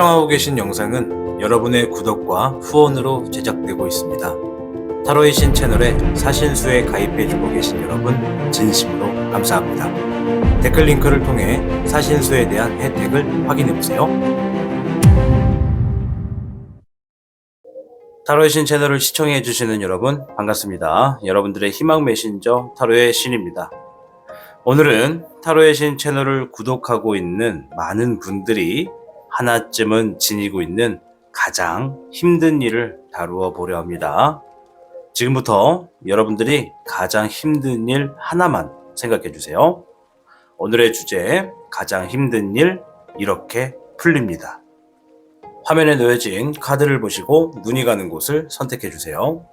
시청하고 계신 영상은 여러분의 구독과 후원으로 제작되고 있습니다. 타로의 신 채널에 사신수에 가입해주고 계신 여러분 진심으로 감사합니다. 댓글 링크를 통해 사신수에 대한 혜택을 확인해보세요. 타로의 신 채널을 시청해주시는 여러분 반갑습니다. 여러분들의 희망 메신저 타로의 신입니다. 오늘은 타로의 신 채널을 구독하고 있는 많은 분들이 하나쯤은 지니고 있는 가장 힘든 일을 다루어 보려 합니다. 지금부터 여러분들이 가장 힘든 일 하나만 생각해 주세요. 오늘의 주제, 가장 힘든 일 이렇게 풀립니다. 화면에 놓여진 카드를 보시고 눈이 가는 곳을 선택해 주세요.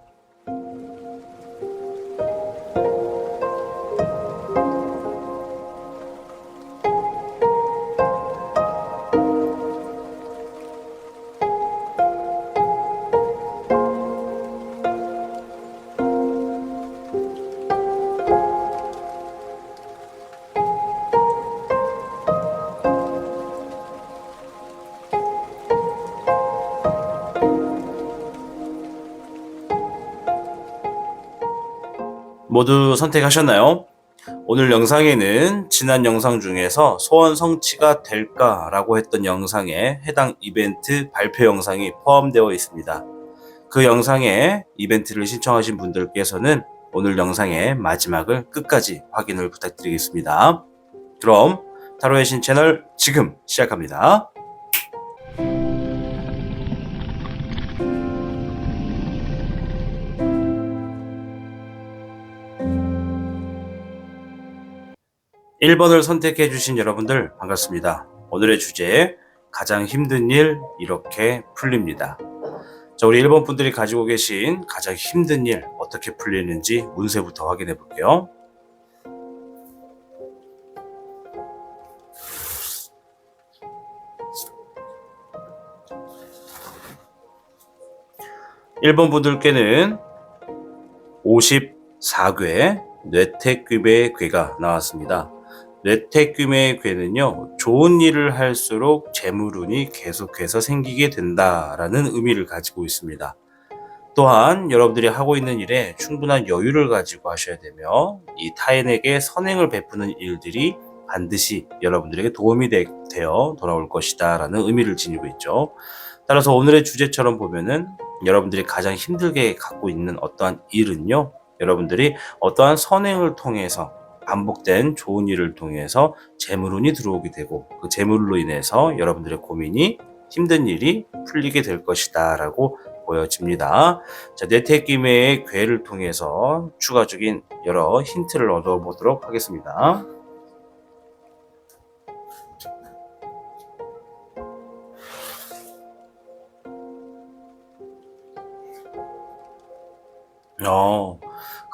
모두 선택하셨나요? 오늘 영상에는 지난 영상 중에서 소원 성취가 될까라고 했던 영상에 해당 이벤트 발표 영상이 포함되어 있습니다. 그 영상에 이벤트를 신청하신 분들께서는 오늘 영상의 마지막을 끝까지 확인을 부탁드리겠습니다. 그럼 타로의 신 채널 지금 시작합니다. 1번을 선택해 주신 여러분들 반갑습니다. 오늘의 주제, 가장 힘든 일 이렇게 풀립니다. 자, 우리 1번 분들이 가지고 계신 가장 힘든 일 어떻게 풀리는지 운세부터 확인해 볼게요. (1번) 분들께는 54궤 뇌택귀매의 궤가 나왔습니다. 뇌택귀매의 궤는요, 좋은 일을 할수록 재물운이 계속해서 생기게 된다라는 의미를 가지고 있습니다. 또한 여러분들이 하고 있는 일에 충분한 여유를 가지고 하셔야 되며, 이 타인에게 선행을 베푸는 일들이 반드시 여러분들에게 도움이 되어 돌아올 것이다 라는 의미를 지니고 있죠. 따라서 오늘의 주제처럼 보면은 여러분들이 가장 힘들게 갖고 있는 어떠한 일은요, 여러분들이 어떠한 선행을 통해서 반복된 좋은 일을 통해서 재물운이 들어오게 되고, 그 재물로 인해서 여러분들의 고민이, 힘든 일이 풀리게 될 것이다 라고 보여집니다. 자, 뇌택귀매의 궤를 통해서 추가적인 여러 힌트를 얻어보도록 하겠습니다.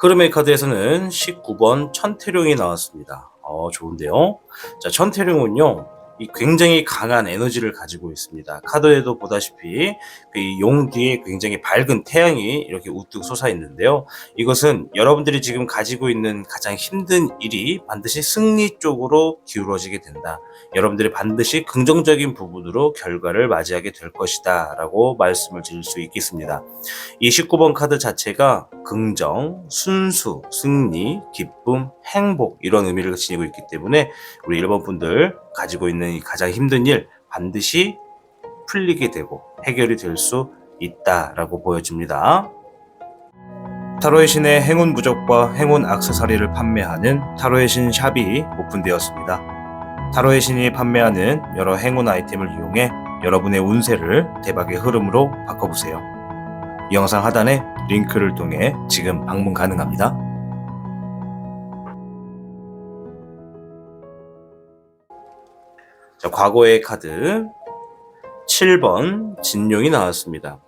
흐름의 카드에서는 19번 천태룡이 나왔습니다. 좋은데요. 자, 천태룡은요, 이 굉장히 강한 에너지를 가지고 있습니다. 카드에도 보다시피 이 용 뒤에 굉장히 밝은 태양이 이렇게 우뚝 솟아 있는데요. 이것은 여러분들이 지금 가지고 있는 가장 힘든 일이 반드시 승리 쪽으로 기울어지게 된다. 여러분들이 반드시 긍정적인 부분으로 결과를 맞이하게 될 것이다 라고 말씀을 드릴 수 있겠습니다. 이 19번 카드 자체가 긍정, 순수, 승리, 기쁨, 행복 이런 의미를 지니고 있기 때문에 우리 1번 분들 가지고 있는 이 가장 힘든 일 반드시 풀리게 되고 해결이 될 수 있다라고 보여집니다. 타로의 신의 행운 부적과 행운 액세서리를 판매하는 타로의 신 샵이 오픈되었습니다. 타로의 신이 판매하는 여러 행운 아이템을 이용해 여러분의 운세를 대박의 흐름으로 바꿔보세요. 이 영상 하단에 링크를 통해 지금 방문 가능합니다. 자, 과거의 카드 7번 진룡이 나왔습니다.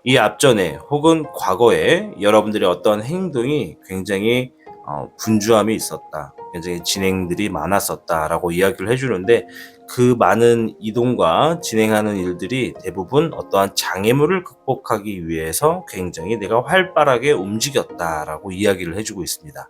이 앞전에 혹은 과거에 여러분들의 어떤 행동이 굉장히 분주함이 있었다, 굉장히 진행들이 많았었다라고 이야기를 해주는데, 그 많은 이동과 진행하는 일들이 대부분 어떠한 장애물을 극복하기 위해서 굉장히 내가 활발하게 움직였다라고 이야기를 해주고 있습니다.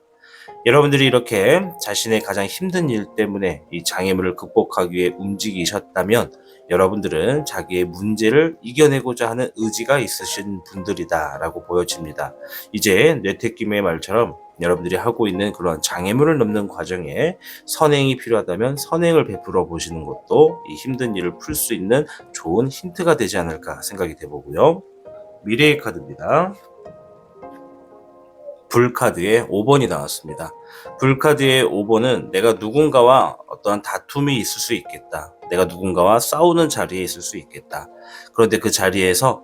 여러분들이 이렇게 자신의 가장 힘든 일 때문에 이 장애물을 극복하기 위해 움직이셨다면 여러분들은 자기의 문제를 이겨내고자 하는 의지가 있으신 분들이다라고 보여집니다. 이제 뇌태김의 말처럼 여러분들이 하고 있는 그런 장애물을 넘는 과정에 선행이 필요하다면 선행을 베풀어 보시는 것도 이 힘든 일을 풀 수 있는 좋은 힌트가 되지 않을까 생각이 돼보고요. 미래의 카드입니다. 불카드의 5번이 나왔습니다. 불카드의 5번은 내가 누군가와 어떠한 다툼이 있을 수 있겠다. 내가 누군가와 싸우는 자리에 있을 수 있겠다. 그런데 그 자리에서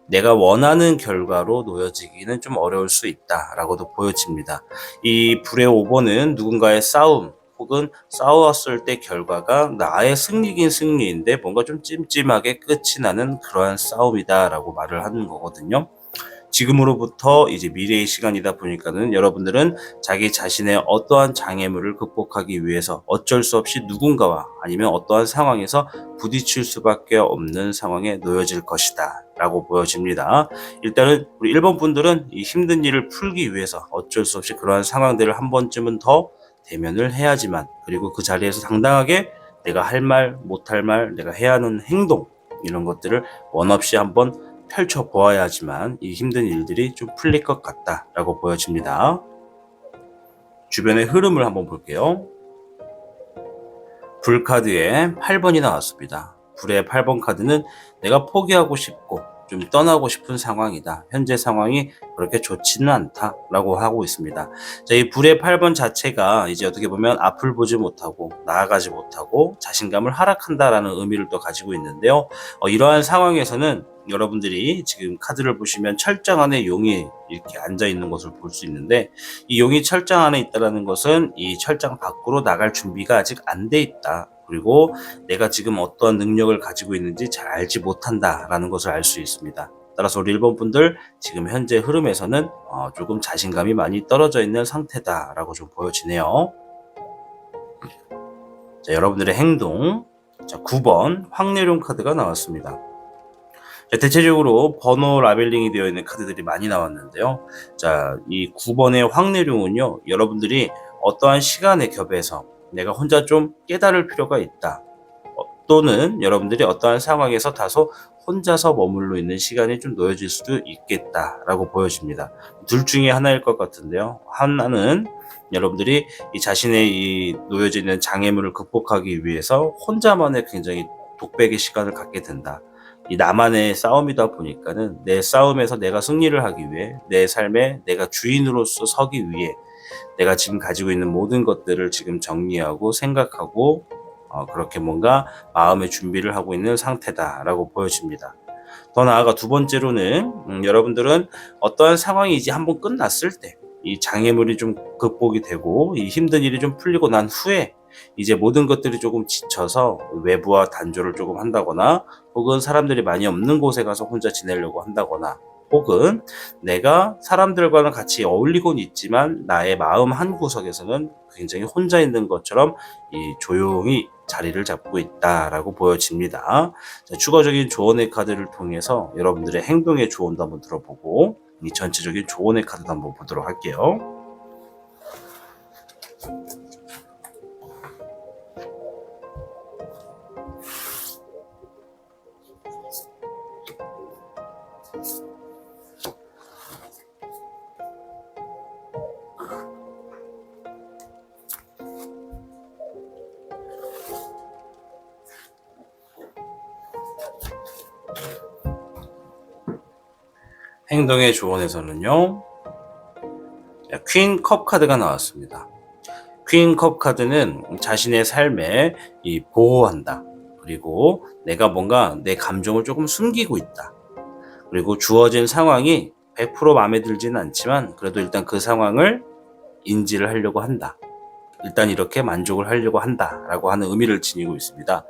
내가 원하는 결과로 놓여지기는 좀 어려울 수 있다라고도 보여집니다. 이 불의 5번은 누군가의 싸움 혹은 싸웠을 때 결과가 나의 승리긴 승리인데 뭔가 좀 찜찜하게 끝이 나는 그러한 싸움이다라고 말을 하는 거거든요. 지금으로부터 이제 미래의 시간이다 보니까는 여러분들은 자기 자신의 어떠한 장애물을 극복하기 위해서 어쩔 수 없이 누군가와 아니면 어떠한 상황에서 부딪힐 수밖에 없는 상황에 놓여질 것이다 라고 보여집니다. 일단은 우리 1번 분들은 이 힘든 일을 풀기 위해서 어쩔 수 없이 그러한 상황들을 한 번쯤은 더 대면을 해야지만, 그리고 그 자리에서 당당하게 내가 할 말, 못할 말, 내가 해야 하는 행동, 이런 것들을 원 없이 한번 펼쳐보아야지만 이 힘든 일들이 좀 풀릴 것 같다라고 보여집니다. 주변의 흐름을 한번 볼게요. 불카드에 8번이 나왔습니다. 불의 8번 카드는 내가 포기하고 싶고 좀 떠나고 싶은 상황이다. 현재 상황이 그렇게 좋지는 않다라고 하고 있습니다. 자, 이 불의 8번 자체가 이제 어떻게 보면 앞을 보지 못하고 나아가지 못하고 자신감을 하락한다라는 의미를 또 가지고 있는데요. 이러한 상황에서는 여러분들이 지금 카드를 보시면 철장 안에 용이 이렇게 앉아 있는 것을 볼 수 있는데, 이 용이 철장 안에 있다는 것은 이 철장 밖으로 나갈 준비가 아직 안 돼 있다. 그리고 내가 지금 어떠한 능력을 가지고 있는지 잘 알지 못한다라는 것을 알 수 있습니다. 따라서 우리 1번 분들 지금 현재 흐름에서는 조금 자신감이 많이 떨어져 있는 상태다라고 좀 보여지네요. 자, 여러분들의 행동. 자, 9번 황내룡 카드가 나왔습니다. 자, 대체적으로 번호 라벨링이 되어 있는 카드들이 많이 나왔는데요. 자, 이 9번의 황내룡은요, 여러분들이 어떠한 시간의 겹에서 내가 혼자 좀 깨달을 필요가 있다. 또는 여러분들이 어떠한 상황에서 다소 혼자서 머물러 있는 시간이 좀 놓여질 수도 있겠다라고 보여집니다. 둘 중에 하나일 것 같은데요. 하나는 여러분들이 이 자신의 이 놓여져 있는 장애물을 극복하기 위해서 혼자만의 굉장히 독백의 시간을 갖게 된다. 이 나만의 싸움이다 보니까는 내 싸움에서 내가 승리를 하기 위해, 내 삶에 내가 주인으로서 서기 위해 내가 지금 가지고 있는 모든 것들을 지금 정리하고 생각하고 그렇게 뭔가 마음의 준비를 하고 있는 상태다라고 보여집니다. 더 나아가 두 번째로는 여러분들은 어떠한 상황이 이제 한번 끝났을 때 이 장애물이 좀 극복이 되고 이 힘든 일이 좀 풀리고 난 후에 이제 모든 것들이 조금 지쳐서 외부와 단절을 조금 한다거나, 혹은 사람들이 많이 없는 곳에 가서 혼자 지내려고 한다거나, 혹은 내가 사람들과는 같이 어울리곤 있지만 나의 마음 한구석에서는 굉장히 혼자 있는 것처럼 이 조용히 자리를 잡고 있다라고 보여집니다. 자, 추가적인 조언의 카드를 통해서 여러분들의 행동의 조언도 한번 들어보고 이 전체적인 조언의 카드도 한번 보도록 할게요. 행동의 조언에서는요, 퀸 컵 카드가 나왔습니다. 퀸 컵 카드는 자신의 삶에 이 보호한다. 그리고 내가 뭔가 내 감정을 조금 숨기고 있다. 그리고 주어진 상황이 100% 마음에 들지는 않지만 그래도 일단 그 상황을 인지를 하려고 한다. 일단 이렇게 만족을 하려고 한다라고 하는 의미를 지니고 있습니다.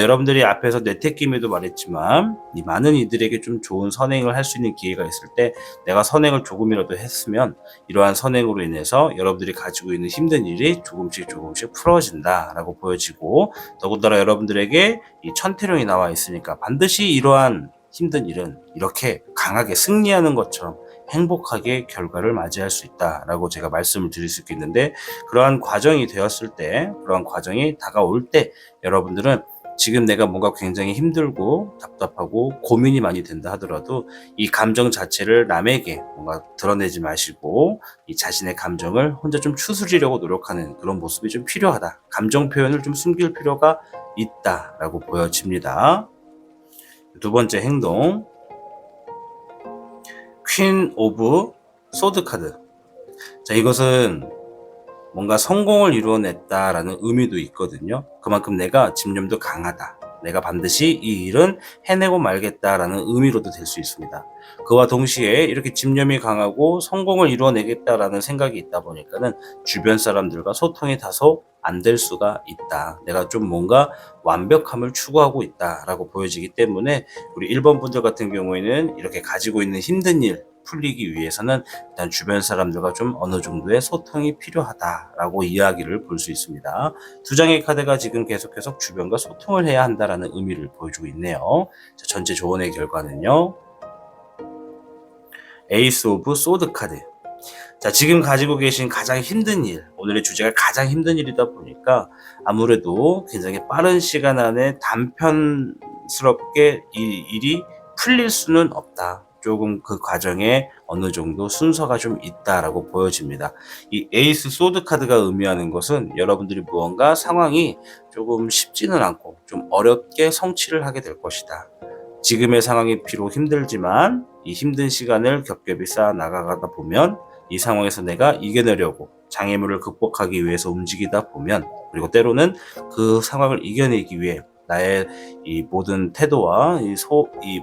여러분들이 앞에서 뇌태김에도 말했지만 이 많은 이들에게 좀 좋은 선행을 할 수 있는 기회가 있을 때 내가 선행을 조금이라도 했으면 이러한 선행으로 인해서 여러분들이 가지고 있는 힘든 일이 조금씩 풀어진다라고 보여지고, 더군다나 여러분들에게 이 천태룡이 나와 있으니까 반드시 이러한 힘든 일은 이렇게 강하게 승리하는 것처럼 행복하게 결과를 맞이할 수 있다라고 제가 말씀을 드릴 수 있겠는데, 그러한 과정이 되었을 때, 그러한 과정이 다가올 때 여러분들은 지금 내가 뭔가 굉장히 힘들고 답답하고 고민이 많이 된다 하더라도 이 감정 자체를 남에게 뭔가 드러내지 마시고 이 자신의 감정을 혼자 좀 추스리려고 노력하는 그런 모습이 좀 필요하다. 감정 표현을 좀 숨길 필요가 있다라고 보여집니다. 두 번째 행동, 퀸 오브 소드 카드. 자, 이것은 뭔가 성공을 이루어냈다라는 의미도 있거든요. 그만큼 내가 집념도 강하다. 내가 반드시 이 일은 해내고 말겠다라는 의미로도 될 수 있습니다. 그와 동시에 이렇게 집념이 강하고 성공을 이루어내겠다라는 생각이 있다 보니까는 주변 사람들과 소통이 다소 안 될 수가 있다. 내가 좀 뭔가 완벽함을 추구하고 있다라고 보여지기 때문에 우리 1번 분들 같은 경우에는 이렇게 가지고 있는 힘든 일 풀리기 위해서는 일단 주변 사람들과 좀 어느 정도의 소통이 필요하다라고 이야기를 볼 수 있습니다. 두 장의 카드가 지금 계속해서 주변과 소통을 해야 한다라는 의미를 보여주고 있네요. 자, 전체 조언의 결과는요. 에이스 오브 소드 카드. 자, 지금 가지고 계신 가장 힘든 일, 오늘의 주제가 가장 힘든 일이다 보니까 아무래도 굉장히 빠른 시간 안에 단편스럽게 이 일이 풀릴 수는 없다. 조금 그 과정에 어느 정도 순서가 좀 있다라고 보여집니다. 이 에이스 소드 카드가 의미하는 것은 여러분들이 무언가 상황이 조금 쉽지는 않고 좀 어렵게 성취를 하게 될 것이다. 지금의 상황이 비록 힘들지만 이 힘든 시간을 겹겹이 쌓아 나가다 보면 이 상황에서 내가 이겨내려고 장애물을 극복하기 위해서 움직이다 보면, 그리고 때로는 그 상황을 이겨내기 위해 나의 이 모든 태도와 이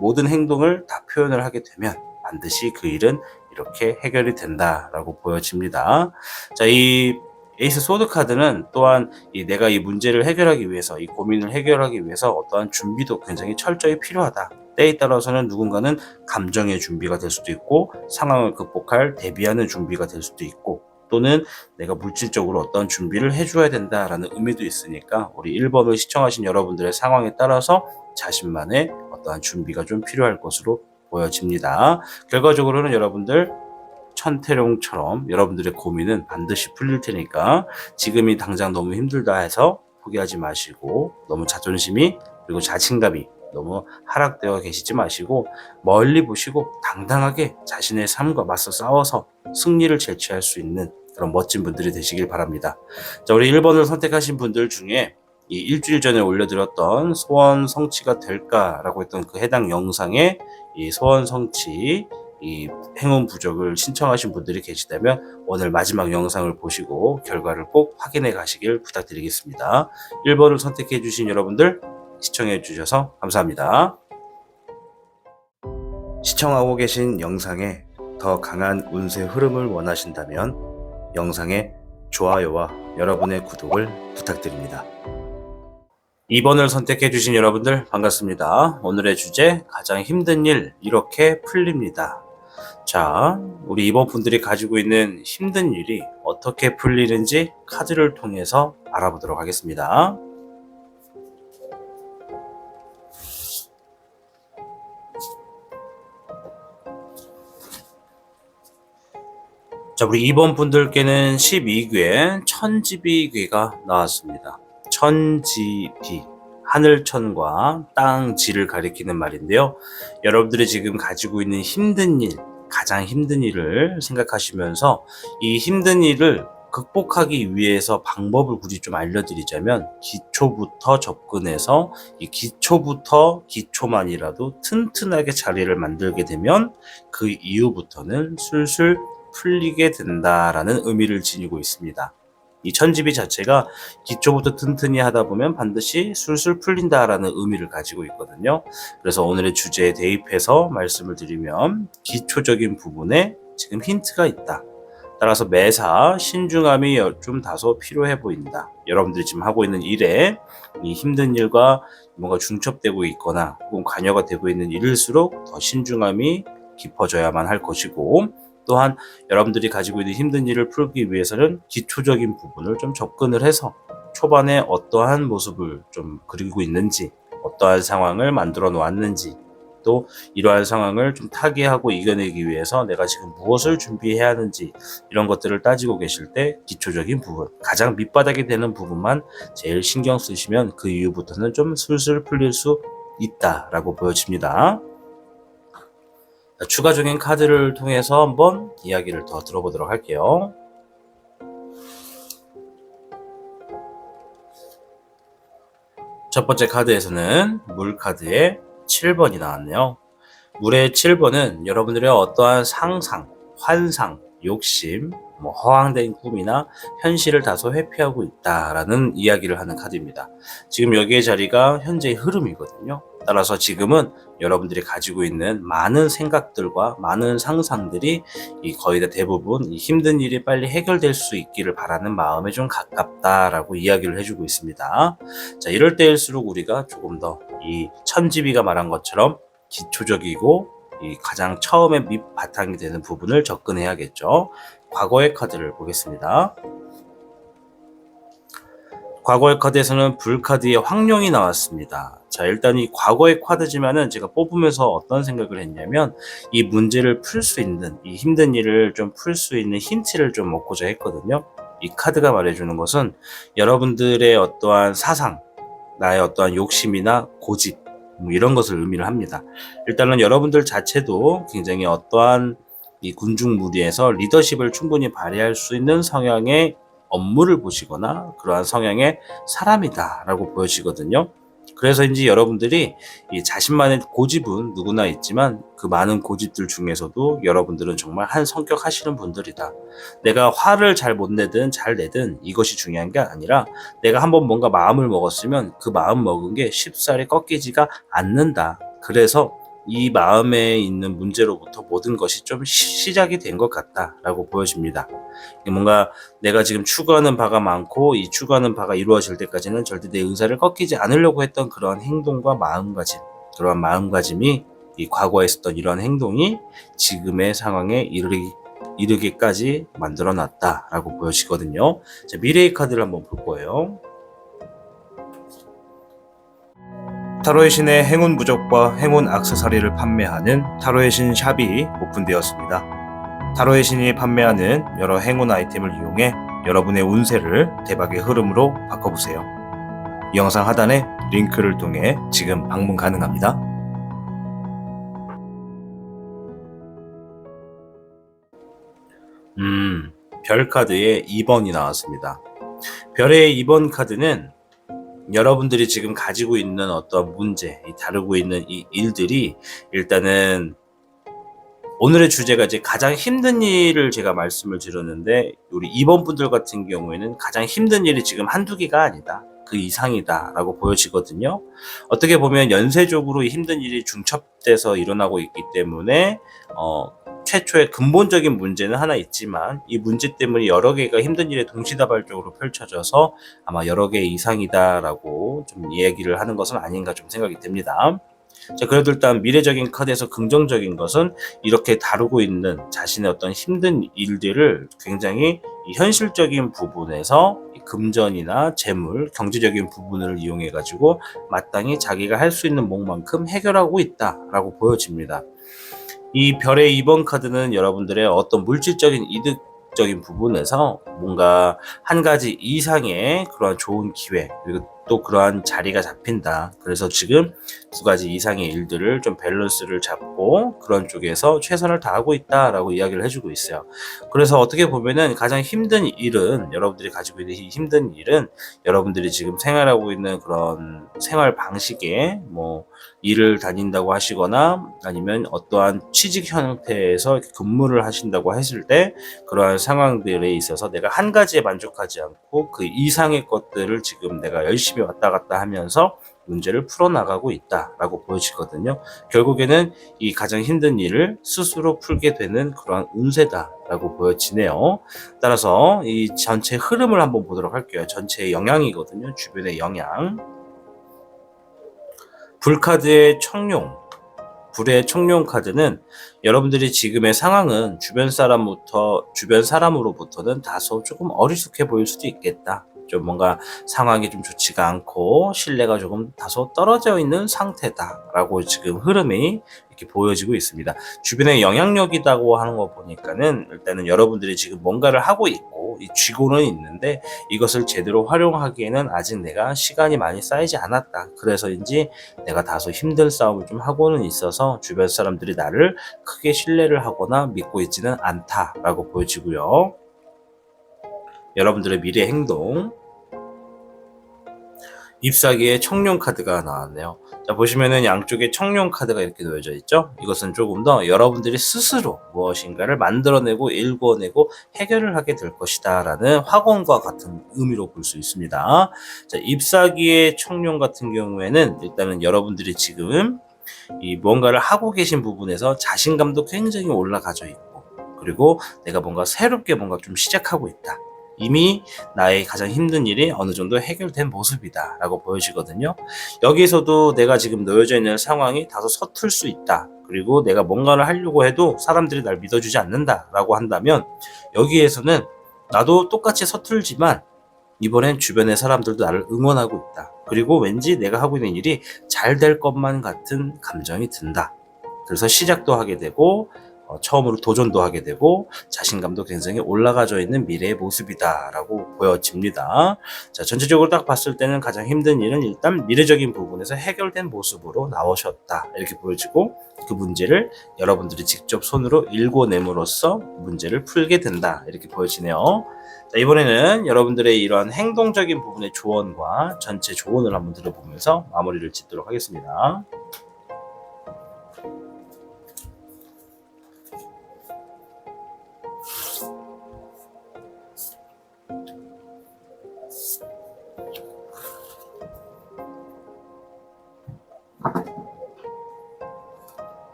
모든 행동을 다 표현을 하게 되면 반드시 그 일은 이렇게 해결이 된다라고 보여집니다. 자, 이 에이스 소드 카드는 또한 내가 이 문제를 해결하기 위해서, 이 고민을 해결하기 위해서 어떠한 준비도 굉장히 철저히 필요하다. 때에 따라서는 누군가는 감정의 준비가 될 수도 있고 상황을 극복할 대비하는 준비가 될 수도 있고, 또는 내가 물질적으로 어떤 준비를 해줘야 된다라는 의미도 있으니까 우리 1번을 시청하신 여러분들의 상황에 따라서 자신만의 어떠한 준비가 좀 필요할 것으로 보여집니다. 결과적으로는 여러분들 천태룡처럼 여러분들의 고민은 반드시 풀릴 테니까 지금이 당장 너무 힘들다 해서 포기하지 마시고, 너무 자존심이 그리고 자신감이 너무 하락되어 계시지 마시고 멀리 보시고 당당하게 자신의 삶과 맞서 싸워서 승리를 제취할 수 있는 그런 멋진 분들이 되시길 바랍니다. 자, 우리 1번을 선택하신 분들 중에 이 일주일 전에 올려드렸던 소원 성취가 될까라고 했던 그 해당 영상에 이 소원 성취, 이 행운 부적을 신청하신 분들이 계시다면 오늘 마지막 영상을 보시고 결과를 꼭 확인해 가시길 부탁드리겠습니다. 1번을 선택해 주신 여러분들 시청해 주셔서 감사합니다. 시청하고 계신 영상에 더 강한 운세 흐름을 원하신다면 영상에 좋아요와 여러분의 구독을 부탁드립니다. 2번을 선택해 주신 여러분들 반갑습니다. 오늘의 주제, 가장 힘든 일 이렇게 풀립니다. 자, 우리 2번 분들이 가지고 있는 힘든 일이 어떻게 풀리는지 카드를 통해서 알아보도록 하겠습니다. 자, 우리 2번 분들께는 12귀에 천지비귀가 나왔습니다. 천지비, 하늘천과 땅지를 가리키는 말인데요. 여러분들이 지금 가지고 있는 힘든 일, 가장 힘든 일을 생각하시면서 이 힘든 일을 극복하기 위해서 방법을 굳이 좀 알려드리자면, 기초부터 접근해서 이 기초만이라도 튼튼하게 자리를 만들게 되면 그 이후부터는 술술 풀리게 된다라는 의미를 지니고 있습니다. 이 천지비 자체가 기초부터 튼튼히 하다 보면 반드시 술술 풀린다라는 의미를 가지고 있거든요. 그래서 오늘의 주제에 대입해서 말씀을 드리면 기초적인 부분에 지금 힌트가 있다. 따라서 매사 신중함이 좀 다소 필요해 보인다. 여러분들이 지금 하고 있는 일에 이 힘든 일과 뭔가 중첩되고 있거나 혹은 관여가 되고 있는 일일수록 더 신중함이 깊어져야만 할 것이고, 또한 여러분들이 가지고 있는 힘든 일을 풀기 위해서는 기초적인 부분을 좀 접근을 해서 초반에 어떠한 모습을 좀 그리고 있는지, 어떠한 상황을 만들어 놓았는지, 또 이러한 상황을 좀 타개하고 이겨내기 위해서 내가 지금 무엇을 준비해야 하는지 이런 것들을 따지고 계실 때 기초적인 부분, 가장 밑바닥이 되는 부분만 제일 신경 쓰시면 그 이후부터는 좀 술술 풀릴 수 있다라고 보여집니다. 추가적인 카드를 통해서 한번 이야기를 더 들어보도록 할게요. 첫 번째 카드에서는 물 카드의 7번이 나왔네요. 물의 7번은 여러분들의 어떠한 상상, 환상, 욕심, 허황된 꿈이나 현실을 다소 회피하고 있다라는 이야기를 하는 카드입니다. 지금 여기의 자리가 현재의 흐름이거든요. 따라서 지금은 여러분들이 가지고 있는 많은 생각들과 많은 상상들이 거의 다 대부분 이 힘든 일이 빨리 해결될 수 있기를 바라는 마음에 좀 가깝다라고 이야기를 해주고 있습니다. 자, 이럴 때일수록 우리가 조금 더 이 천지비가 말한 것처럼 기초적이고 이 가장 처음에 밑바탕이 되는 부분을 접근해야겠죠. 과거의 카드를 보겠습니다. 과거의 카드에서는 불카드의 황룡이 나왔습니다. 자, 일단 이 과거의 카드지만은 제가 뽑으면서 어떤 생각을 했냐면 이 문제를 풀 수 있는, 이 힘든 일을 좀 풀 수 있는 힌트를 좀 얻고자 했거든요. 이 카드가 말해주는 것은 여러분들의 어떠한 사상, 나의 어떠한 욕심이나 고집, 이런 것을 의미를 합니다. 일단은 여러분들 자체도 굉장히 어떠한 이 군중무리에서 리더십을 충분히 발휘할 수 있는 성향의 업무를 보시거나 그러한 성향의 사람이다라고 보여지거든요. 그래서인지 여러분들이 이 자신만의 고집은 누구나 있지만 그 많은 고집들 중에서도 여러분들은 정말 한 성격 하시는 분들이다. 내가 화를 잘 못 내든 잘 내든 이것이 중요한 게 아니라 내가 한번 뭔가 마음을 먹었으면 그 마음 먹은 게 쉽사리 꺾이지가 않는다. 그래서 이 마음에 있는 문제로부터 모든 것이 좀 시작이 된 것 같다라고 보여집니다. 뭔가 내가 지금 추구하는 바가 많고 이 추구하는 바가 이루어질 때까지는 절대 내 의사를 꺾이지 않으려고 했던 그런 행동과 마음가짐, 그러한 마음가짐이 이 과거에 있었던 이런 행동이 지금의 상황에 이르기까지 만들어 놨다라고 보여지거든요. 자, 미래의 카드를 한번 볼 거예요. 타로의 신의 행운 부적과 행운 액세서리를 판매하는 타로의 신 샵이 오픈되었습니다. 타로의 신이 판매하는 여러 행운 아이템을 이용해 여러분의 운세를 대박의 흐름으로 바꿔보세요. 이 영상 하단에 링크를 통해 지금 방문 가능합니다. 별 카드에 2번이 나왔습니다. 별의 2번 카드는 여러분들이 지금 가지고 있는 어떤 문제, 다루고 있는 이 일들이 일단은 오늘의 주제가 이제 가장 힘든 일을 제가 말씀을 드렸는데 우리 2번 분들 같은 경우에는 가장 힘든 일이 지금 한두 개가 아니다. 그 이상이다 라고 보여지거든요. 어떻게 보면 연쇄적으로 힘든 일이 중첩돼서 일어나고 있기 때문에 최초의 근본적인 문제는 하나 있지만 이 문제 때문에 여러 개가 힘든 일에 동시다발적으로 펼쳐져서 아마 여러 개 이상이다라고 좀 얘기를 하는 것은 아닌가 좀 생각이 됩니다. 자, 그래도 일단 미래적인 카드에서 긍정적인 것은 이렇게 다루고 있는 자신의 어떤 힘든 일들을 굉장히 현실적인 부분에서 금전이나 재물, 경제적인 부분을 이용해 가지고 마땅히 자기가 할 수 있는 몫만큼 해결하고 있다라고 보여집니다. 이 별의 2번 카드는 여러분들의 어떤 물질적인 이득적인 부분에서 뭔가 한 가지 이상의 그러한 좋은 기회, 그리고 또 그러한 자리가 잡힌다. 그래서 지금 두 가지 이상의 일들을 좀 밸런스를 잡고 그런 쪽에서 최선을 다하고 있다라고 이야기를 해주고 있어요. 그래서 어떻게 보면은 가장 힘든 일은, 여러분들이 가지고 있는 이 힘든 일은 여러분들이 지금 생활하고 있는 그런 생활 방식에 일을 다닌다고 하시거나 아니면 어떠한 취직 형태에서 근무를 하신다고 했을 때 그러한 상황들에 있어서 내가 한 가지에 만족하지 않고 그 이상의 것들을 지금 내가 열심히 왔다 갔다 하면서 문제를 풀어나가고 있다라고 보여지거든요. 결국에는 이 가장 힘든 일을 스스로 풀게 되는 그러한 운세다라고 보여지네요. 따라서 이 전체 흐름을 한번 보도록 할게요. 전체의 영향이거든요. 주변의 영향. 불카드의 청룡, 불의 청룡 카드는 여러분들이 지금의 상황은 주변 사람으로부터는 다소 조금 어리숙해 보일 수도 있겠다. 좀 뭔가 상황이 좀 좋지가 않고 신뢰가 조금 다소 떨어져 있는 상태다라고 지금 흐름이 이렇게 보여지고 있습니다. 주변의 영향력이라고 하는 거 보니까는 일단은 여러분들이 지금 뭔가를 하고 있고 이 쥐고는 있는데 이것을 제대로 활용하기에는 아직 내가 시간이 많이 쌓이지 않았다. 그래서인지 내가 다소 힘든 싸움을 좀 하고는 있어서 주변 사람들이 나를 크게 신뢰를 하거나 믿고 있지는 않다라고 보여지고요. 여러분들의 미래 행동, 잎사귀에 청룡 카드가 나왔네요. 자, 보시면은 양쪽에 청룡 카드가 이렇게 놓여져 있죠. 이것은 조금 더 여러분들이 스스로 무엇인가를 만들어내고 일궈내고 해결을 하게 될 것이다 라는 확언과 같은 의미로 볼 수 있습니다. 자, 잎사귀의 청룡 같은 경우에는 일단은 여러분들이 지금 이 뭔가를 하고 계신 부분에서 자신감도 굉장히 올라가져 있고, 그리고 내가 뭔가 새롭게 뭔가 좀 시작하고 있다. 이미 나의 가장 힘든 일이 어느 정도 해결된 모습이다 라고 보여지거든요. 여기서도 내가 지금 놓여져 있는 상황이 다소 서툴 수 있다. 그리고 내가 뭔가를 하려고 해도 사람들이 날 믿어주지 않는다 라고 한다면, 여기에서는 나도 똑같이 서툴지만 이번엔 주변의 사람들도 나를 응원하고 있다. 그리고 왠지 내가 하고 있는 일이 잘 될 것만 같은 감정이 든다. 그래서 시작도 하게 되고 처음으로 도전도 하게 되고 자신감도 굉장히 올라가져 있는 미래의 모습이다 라고 보여집니다. 자, 전체적으로 딱 봤을 때는 가장 힘든 일은 일단 미래적인 부분에서 해결된 모습으로 나오셨다 이렇게 보여지고, 그 문제를 여러분들이 직접 손으로 일궈냄으로써 문제를 풀게 된다 이렇게 보여지네요. 자, 이번에는 여러분들의 이러한 행동적인 부분의 조언과 전체 조언을 한번 들어보면서 마무리를 짓도록 하겠습니다.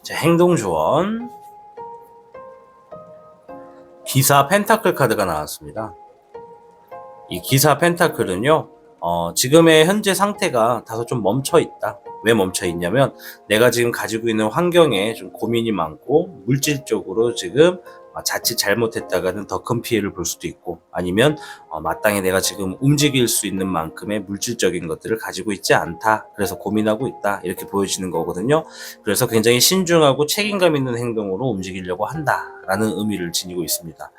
자, 행동 조언. 기사 펜타클 카드가 나왔습니다. 이 기사 펜타클은요, 지금의 현재 상태가 다소 좀 멈춰 있다. 왜 멈춰 있냐면 내가 지금 가지고 있는 환경에 좀 고민이 많고 물질적으로 지금 자칫 잘못했다가는 더 큰 피해를 볼 수도 있고, 아니면 마땅히 내가 지금 움직일 수 있는 만큼의 물질적인 것들을 가지고 있지 않다. 그래서 고민하고 있다. 이렇게 보여지는 거거든요. 그래서 굉장히 신중하고 책임감 있는 행동으로 움직이려고 한다 라는 의미를 지니고 있습니다.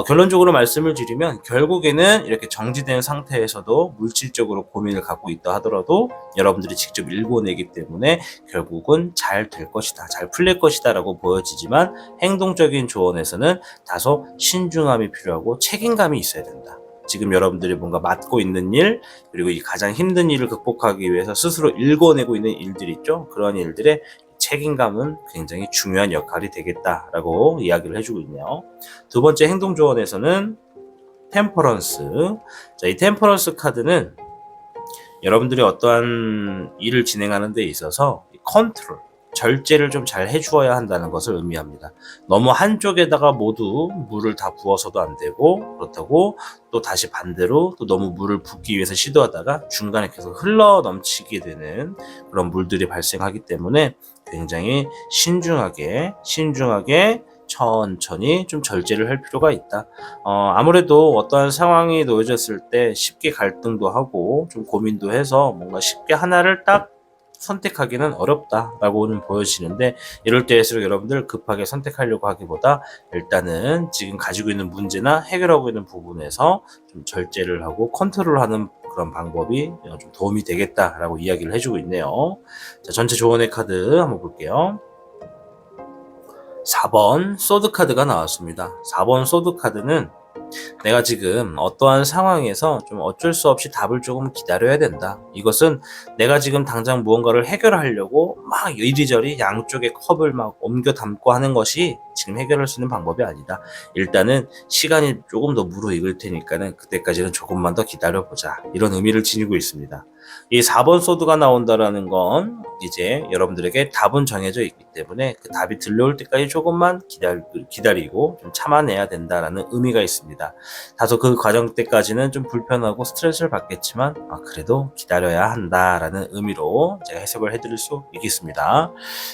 결론적으로 말씀을 드리면 결국에는 이렇게 정지된 상태에서도 물질적으로 고민을 갖고 있다 하더라도 여러분들이 직접 일궈내기 때문에 결국은 잘 될 것이다, 잘 풀릴 것이다 라고 보여지지만, 행동적인 조언에서는 다소 신중함이 필요하고 책임감이 있어야 된다. 지금 여러분들이 뭔가 맡고 있는 일, 그리고 이 가장 힘든 일을 극복하기 위해서 스스로 일궈내고 있는 일들이 있죠. 그런 일들의 책임감은 굉장히 중요한 역할이 되겠다라고 이야기를 해주고 있네요. 두 번째 행동 조언에서는 템퍼런스. 자, 이 템퍼런스 카드는 여러분들이 어떠한 일을 진행하는 데 있어서 컨트롤, 절제를 좀 잘 해주어야 한다는 것을 의미합니다. 너무 한쪽에다가 모두 물을 다 부어서도 안 되고, 그렇다고 또 다시 반대로 또 너무 물을 붓기 위해서 시도하다가 중간에 계속 흘러 넘치게 되는 그런 물들이 발생하기 때문에 굉장히 신중하게 천천히 좀 절제를 할 필요가 있다. 아무래도 어떠한 상황이 놓여졌을 때 쉽게 갈등도 하고 좀 고민도 해서 뭔가 쉽게 하나를 딱 선택하기는 어렵다라고는 보여지는데, 이럴 때일수록 여러분들 급하게 선택하려고 하기보다 일단은 지금 가지고 있는 문제나 해결하고 있는 부분에서 좀 절제를 하고 컨트롤하는 그런 방법이 좀 도움이 되겠다라고 이야기를 해주고 있네요. 자, 전체 조언의 카드 한번 볼게요. 4번 소드 카드가 나왔습니다. 4번 소드 카드는 내가 지금 어떠한 상황에서 좀 어쩔 수 없이 답을 조금 기다려야 된다. 이것은 내가 지금 당장 무언가를 해결하려고 막 이리저리 양쪽의 컵을 막 옮겨 담고 하는 것이 지금 해결할 수 있는 방법이 아니다. 일단은 시간이 조금 더 무르익을 테니까는 그때까지는 조금만 더 기다려보자. 이런 의미를 지니고 있습니다. 이 4번 소드가 나온다라는 건 이제 여러분들에게 답은 정해져 있기 때문에 그 답이 들려올 때까지 조금만 기다리고 좀 참아내야 된다라는 의미가 있습니다. 다소 그 과정 때까지는 좀 불편하고 스트레스를 받겠지만 그래도 기다려야 한다라는 의미로 제가 해석을 해드릴 수 있겠습니다.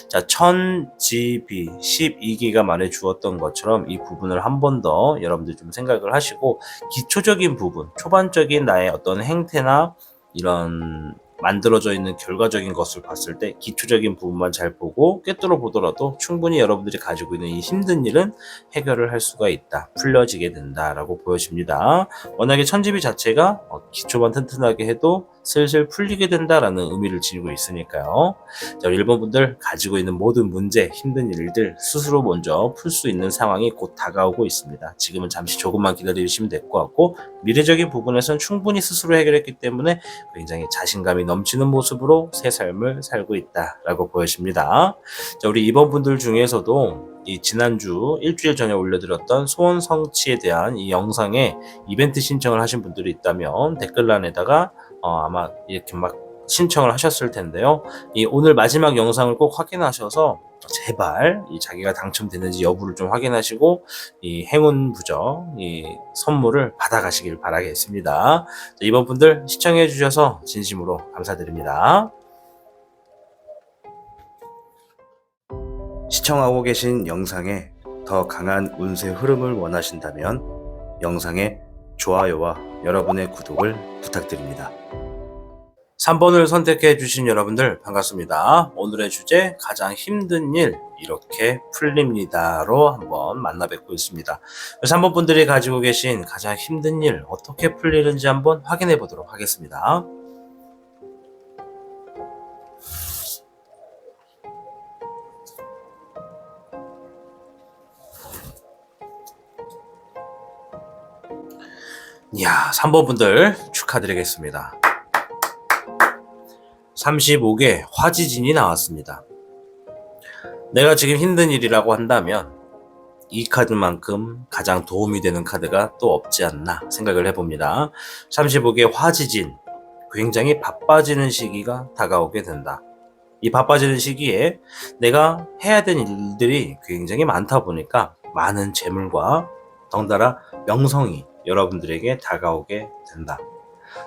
자, 1000GB 12기가 말해 주었던 것처럼 이 부분을 한 번 더 여러분들 좀 생각을 하시고 기초적인 부분, 초반적인 나의 어떤 행태나 이런 만들어져 있는 결과적인 것을 봤을 때 기초적인 부분만 잘 보고 꿰뚫어 보더라도 충분히 여러분들이 가지고 있는 이 힘든 일은 해결을 할 수가 있다, 풀려지게 된다라고 보여집니다. 워낙에 천지비 자체가 기초만 튼튼하게 해도 슬슬 풀리게 된다라는 의미를 지니고 있으니까요. 자, 우리 1번 분들 가지고 있는 모든 문제, 힘든 일들 스스로 먼저 풀 수 있는 상황이 곧 다가오고 있습니다. 지금은 잠시 조금만 기다리시면 될 것 같고 미래적인 부분에서는 충분히 스스로 해결했기 때문에 굉장히 자신감이 넘치는 모습으로 새 삶을 살고 있다라고 보여집니다. 자, 우리 2번 분들 중에서도 이 지난주 일주일 전에 올려드렸던 소원 성취에 대한 이 영상에 이벤트 신청을 하신 분들이 있다면 댓글란에다가 아마 이렇게 막 신청을 하셨을 텐데요. 이 오늘 마지막 영상을 꼭 확인하셔서 제발 이 자기가 당첨되는지 여부를 좀 확인하시고 이 행운 부적, 이 선물을 받아가시길 바라겠습니다. 자, 이번 분들 시청해 주셔서 진심으로 감사드립니다. 시청하고 계신 영상에 더 강한 운세 흐름을 원하신다면 영상에 좋아요와 여러분의 구독을 부탁드립니다. 3번을 선택해 주신 여러분들 반갑습니다. 오늘의 주제 가장 힘든 일 이렇게 풀립니다로 한번 만나 뵙고 있습니다. 3번 분들이 가지고 계신 가장 힘든 일 어떻게 풀리는지 한번 확인해 보도록 하겠습니다. 이야, 3번 분들 축하드리겠습니다. 35개 화지진이 나왔습니다. 내가 지금 힘든 일이라고 한다면 이 카드만큼 가장 도움이 되는 카드가 또 없지 않나 생각을 해봅니다. 35개 화지진, 굉장히 바빠지는 시기가 다가오게 된다. 이 바빠지는 시기에 내가 해야 되는 일들이 굉장히 많다 보니까 많은 재물과 덩달아 명성이 여러분들에게 다가오게 된다.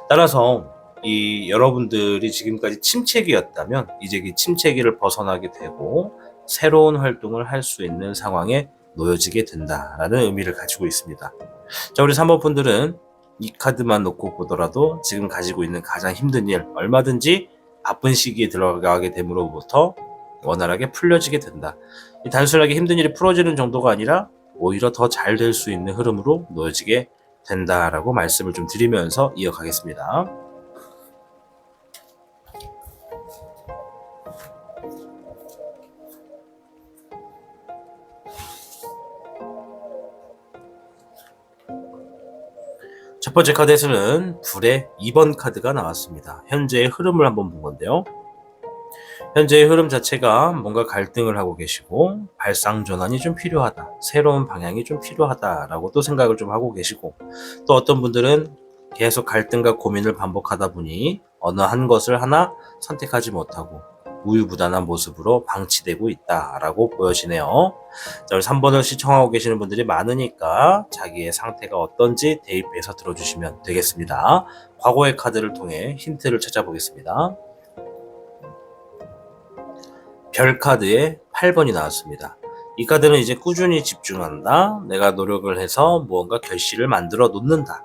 따라서 이 여러분들이 지금까지 침체기였다면 이제 그 침체기를 벗어나게 되고 새로운 활동을 할 수 있는 상황에 놓여지게 된다라는 의미를 가지고 있습니다. 자, 우리 3번 분들은 이 카드만 놓고 보더라도 지금 가지고 있는 가장 힘든 일 얼마든지 바쁜 시기에 들어가게 됨으로부터 원활하게 풀려지게 된다. 이 단순하게 힘든 일이 풀어지는 정도가 아니라 오히려 더 잘 될 수 있는 흐름으로 놓여지게 된다라고 말씀을 좀 드리면서 이어가겠습니다. 첫 번째 카드에서는 불의 2번 카드가 나왔습니다. 현재의 흐름을 한번 본 건데요. 현재의 흐름 자체가 뭔가 갈등을 하고 계시고 발상 전환이 좀 필요하다, 새로운 방향이 좀 필요하다라고 또 생각을 좀 하고 계시고, 또 어떤 분들은 계속 갈등과 고민을 반복하다 보니 어느 한 것을 하나 선택하지 못하고 우유부단한 모습으로 방치되고 있다라고 보여지네요. 자, 우리 3번을 시청하고 계시는 분들이 많으니까 자기의 상태가 어떤지 대입해서 들어주시면 되겠습니다. 과거의 카드를 통해 힌트를 찾아보겠습니다. 별 카드에 8번이 나왔습니다. 이 카드는 이제 꾸준히 집중한다, 내가 노력을 해서 무언가 결실을 만들어 놓는다,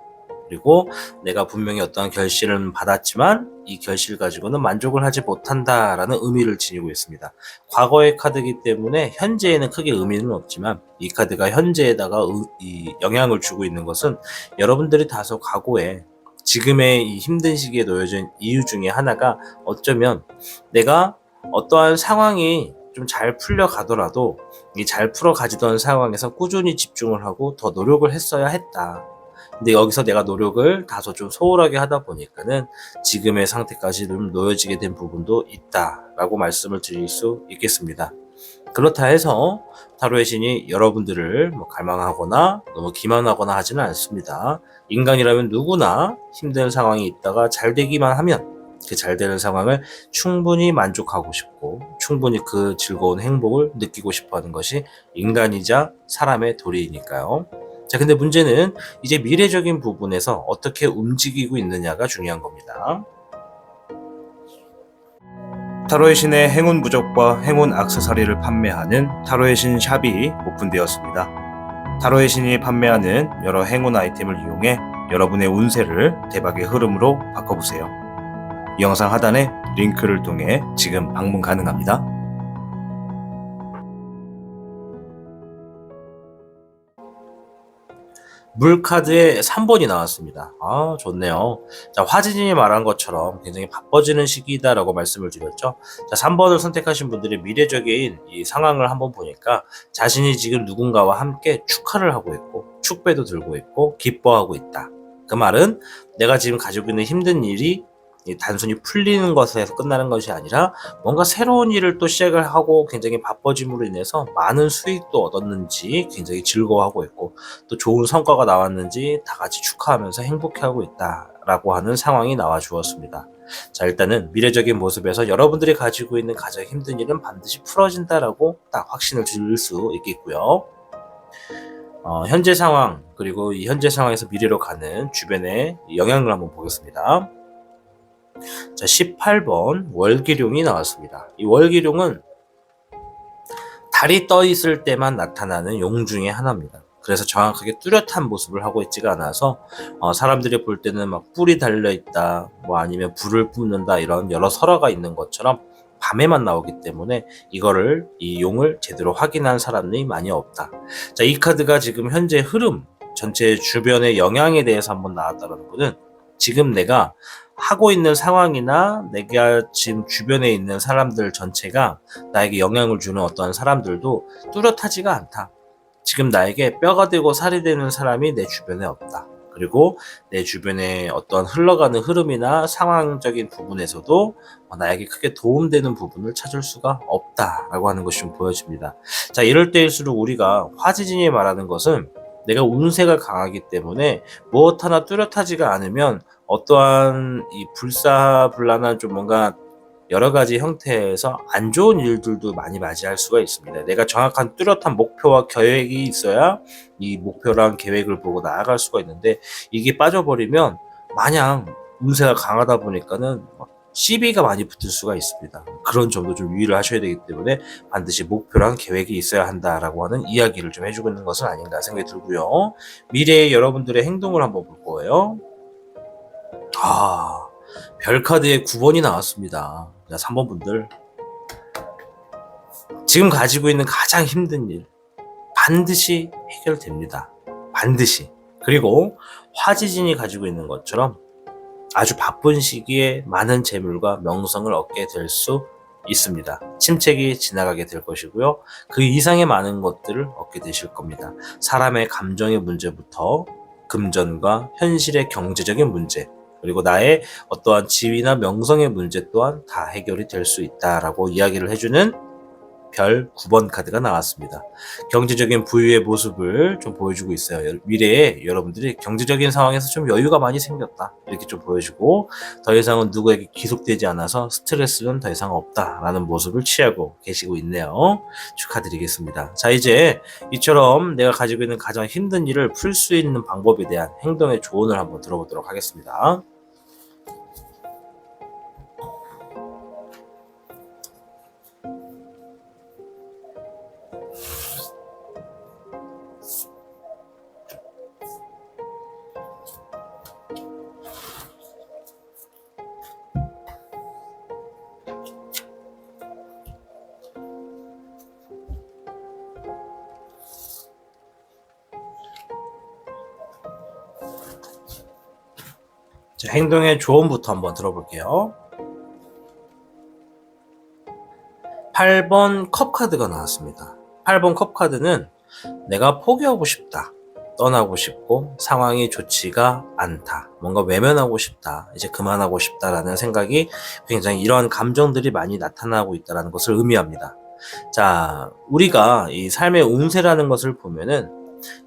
그리고 내가 분명히 어떠한 결실을 받았지만 이 결실 가지고는 만족을 하지 못한다라는 의미를 지니고 있습니다. 과거의 카드이기 때문에 현재에는 크게 의미는 없지만 이 카드가 현재에다가 이 영향을 주고 있는 것은 여러분들이 다소 과거에 지금의 이 힘든 시기에 놓여진 이유 중에 하나가 어쩌면 내가 어떠한 상황이 좀 잘 풀려가더라도 이 잘 풀어가지던 상황에서 꾸준히 집중을 하고 더 노력을 했어야 했다. 근데 여기서 내가 노력을 다소 좀 소홀하게 하다 보니까는 지금의 상태까지 좀 놓여지게 된 부분도 있다라고 말씀을 드릴 수 있겠습니다. 그렇다 해서 타로의 신이 여러분들을 갈망하거나 너무 기만하거나 하지는 않습니다. 인간이라면 누구나 힘든 상황이 있다가 잘 되기만 하면 그 잘 되는 상황을 충분히 만족하고 싶고 충분히 그 즐거운 행복을 느끼고 싶어 하는 것이 인간이자 사람의 도리이니까요. 자, 근데 문제는 이제 미래적인 부분에서 어떻게 움직이고 있느냐가 중요한 겁니다. 타로의 신의 행운 부적과 행운 액세서리를 판매하는 타로의 신 샵이 오픈되었습니다. 타로의 신이 판매하는 여러 행운 아이템을 이용해 여러분의 운세를 대박의 흐름으로 바꿔보세요. 이 영상 하단에 링크를 통해 지금 방문 가능합니다. 물카드에 3번이 나왔습니다. 아, 좋네요. 자, 화진이 말한 것처럼 굉장히 바빠지는 시기다라고 말씀을 드렸죠. 자, 3번을 선택하신 분들의 미래적인 이 상황을 한번 보니까 자신이 지금 누군가와 함께 축하를 하고 있고 축배도 들고 있고 기뻐하고 있다. 그 말은 내가 지금 가지고 있는 힘든 일이 단순히 풀리는 것에서 끝나는 것이 아니라 뭔가 새로운 일을 또 시작을 하고 굉장히 바빠짐으로 인해서 많은 수익도 얻었는지 굉장히 즐거워하고 있고 또 좋은 성과가 나왔는지 다 같이 축하하면서 행복해하고 있다라고 하는 상황이 나와 주었습니다. 자, 일단은 미래적인 모습에서 여러분들이 가지고 있는 가장 힘든 일은 반드시 풀어진다라고 딱 확신을 들 수 있겠고요. 현재 상황 그리고 이 현재 상황에서 미래로 가는 주변의 영향을 한번 보겠습니다. 자, 18번 월기룡이 나왔습니다. 이 월기룡은 달이 떠 있을 때만 나타나는 용 중에 하나입니다. 그래서 정확하게 뚜렷한 모습을 하고 있지가 않아서 사람들이 볼 때는 막 뿔이 달려있다 뭐 아니면 불을 뿜는다 이런 여러 설화가 있는 것처럼 밤에만 나오기 때문에 이 용을 제대로 확인한 사람이 많이 없다. 자, 이 카드가 지금 현재 흐름 전체 주변의 영향에 대해서 한번 나왔다는 것은 지금 내가 하고 있는 상황이나 내가 지금 주변에 있는 사람들 전체가 나에게 영향을 주는 어떤 사람들도 뚜렷하지가 않다. 지금 나에게 뼈가 되고 살이 되는 사람이 내 주변에 없다. 그리고 내 주변에 어떤 흘러가는 흐름이나 상황적인 부분에서도 나에게 크게 도움되는 부분을 찾을 수가 없다라고 하는 것이 좀 보여집니다. 자, 이럴 때일수록 우리가 화지진이 말하는 것은 내가 운세가 강하기 때문에 무엇 하나 뚜렷하지가 않으면 어떠한 이 불사불란한 좀 뭔가 여러 가지 형태에서 안 좋은 일들도 많이 맞이할 수가 있습니다. 내가 정확한 뚜렷한 목표와 계획이 있어야 이 목표랑 계획을 보고 나아갈 수가 있는데 이게 빠져버리면 마냥 운세가 강하다 보니까는 시비가 많이 붙을 수가 있습니다. 그런 점도 좀 유의를 하셔야 되기 때문에 반드시 목표랑 계획이 있어야 한다라고 하는 이야기를 좀 해주고 있는 것은 아닌가 생각이 들고요. 미래의 여러분들의 행동을 한번 볼 거예요. 별카드에 9번이 나왔습니다. 자, 3번 분들 지금 가지고 있는 가장 힘든 일 반드시 해결됩니다. 반드시. 그리고 화지진이 가지고 있는 것처럼 아주 바쁜 시기에 많은 재물과 명성을 얻게 될 수 있습니다. 침체기 지나가게 될 것이고요. 그 이상의 많은 것들을 얻게 되실 겁니다. 사람의 감정의 문제부터 금전과 현실의 경제적인 문제 그리고 나의 어떠한 지위나 명성의 문제 또한 다 해결이 될 수 있다라고 이야기를 해주는 별 9번 카드가 나왔습니다. 경제적인 부유의 모습을 좀 보여주고 있어요. 미래에 여러분들이 경제적인 상황에서 좀 여유가 많이 생겼다 이렇게 좀 보여주고 더 이상은 누구에게 귀속되지 않아서 스트레스는 더 이상 없다라는 모습을 취하고 계시고 있네요. 축하드리겠습니다. 자, 이제 이처럼 내가 가지고 있는 가장 힘든 일을 풀 수 있는 방법에 대한 행동의 조언을 한번 들어보도록 하겠습니다. 자, 행동의 조언부터 한번 들어볼게요. 8번 컵 카드가 나왔습니다. 8번 컵 카드는 내가 포기하고 싶다. 떠나고 싶고 상황이 좋지가 않다. 뭔가 외면하고 싶다. 이제 그만하고 싶다라는 생각이 굉장히 이러한 감정들이 많이 나타나고 있다는 것을 의미합니다. 자, 우리가 이 삶의 운세라는 것을 보면은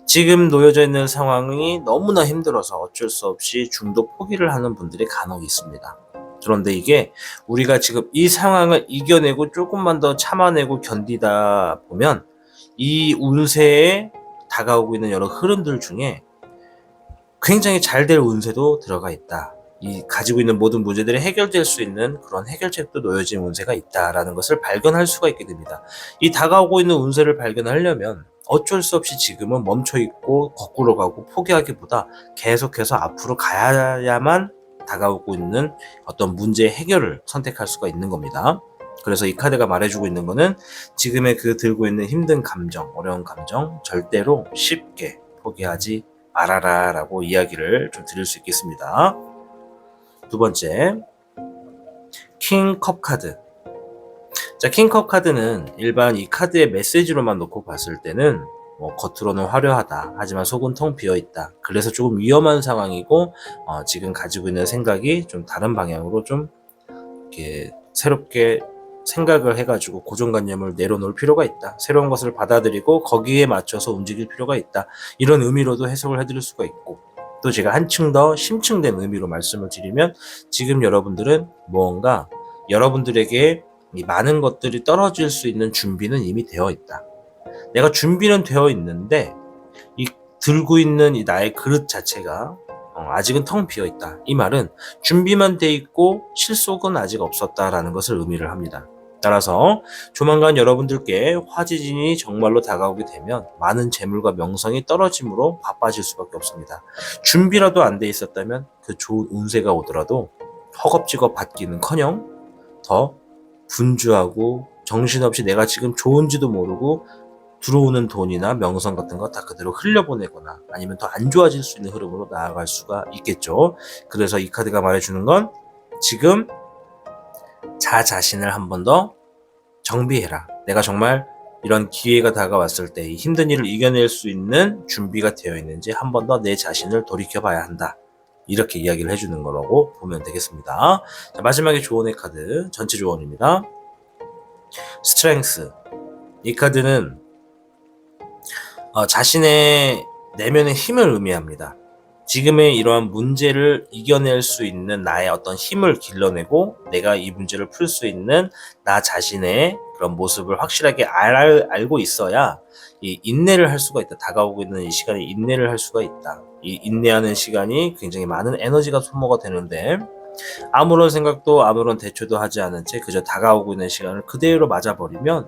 지금 놓여져 있는 상황이 너무나 힘들어서 어쩔 수 없이 중도 포기를 하는 분들이 간혹 있습니다. 그런데 이게 우리가 지금 이 상황을 이겨내고 조금만 더 참아내고 견디다 보면 이 운세에 다가오고 있는 여러 흐름들 중에 굉장히 잘 될 운세도 들어가 있다. 이 가지고 있는 모든 문제들이 해결될 수 있는 그런 해결책도 놓여진 운세가 있다라는 것을 발견할 수가 있게 됩니다. 이 다가오고 있는 운세를 발견하려면 어쩔 수 없이 지금은 멈춰 있고 거꾸로 가고 포기하기보다 계속해서 앞으로 가야만 다가오고 있는 어떤 문제 해결을 선택할 수가 있는 겁니다. 그래서 이 카드가 말해주고 있는 거는 지금의 그 들고 있는 힘든 감정, 어려운 감정 절대로 쉽게 포기하지 말아라 라고 이야기를 좀 드릴 수 있겠습니다. 두 번째, 킹컵 카드. 자, 킹컵 카드는 일반 이 카드의 메시지로만 놓고 봤을 때는 겉으로는 화려하다. 하지만 속은 텅 비어있다. 그래서 조금 위험한 상황이고 지금 가지고 있는 생각이 좀 다른 방향으로 좀 이렇게 새롭게 생각을 해가지고 고정관념을 내려놓을 필요가 있다. 새로운 것을 받아들이고 거기에 맞춰서 움직일 필요가 있다. 이런 의미로도 해석을 해드릴 수가 있고 또 제가 한층 더 심층된 의미로 말씀을 드리면 지금 여러분들은 무언가 여러분들에게 이 많은 것들이 떨어질 수 있는 준비는 이미 되어 있다. 내가 준비는 되어 있는데 이 들고 있는 이 나의 그릇 자체가 아직은 텅 비어 있다. 이 말은 준비만 돼 있고 실속은 아직 없었다라는 것을 의미를 합니다. 따라서 조만간 여러분들께 화지진이 정말로 다가오게 되면 많은 재물과 명성이 떨어짐으로 바빠질 수밖에 없습니다. 준비라도 안 돼 있었다면 그 좋은 운세가 오더라도 허겁지겁 받기는커녕 더 분주하고 정신없이 내가 지금 좋은지도 모르고 들어오는 돈이나 명성 같은 거 다 그대로 흘려보내거나 아니면 더 안 좋아질 수 있는 흐름으로 나아갈 수가 있겠죠. 그래서 이 카드가 말해주는 건 지금 자신을 한 번 더 정비해라. 내가 정말 이런 기회가 다가왔을 때 이 힘든 일을 이겨낼 수 있는 준비가 되어 있는지 한 번 더 내 자신을 돌이켜봐야 한다. 이렇게 이야기를 해주는 거라고 보면 되겠습니다. 자, 마지막에 조언의 카드, 전체 조언입니다. 스트렝스. 이 카드는 자신의 내면의 힘을 의미합니다. 지금의 이러한 문제를 이겨낼 수 있는 나의 어떤 힘을 길러내고 내가 이 문제를 풀 수 있는 나 자신의 그런 모습을 확실하게 알고 있어야 이 인내를 할 수가 있다. 다가오고 있는 이 시간에 인내를 할 수가 있다. 이 인내하는 시간이 굉장히 많은 에너지가 소모가 되는데 아무런 생각도 아무런 대처도 하지 않은 채 그저 다가오고 있는 시간을 그대로 맞아버리면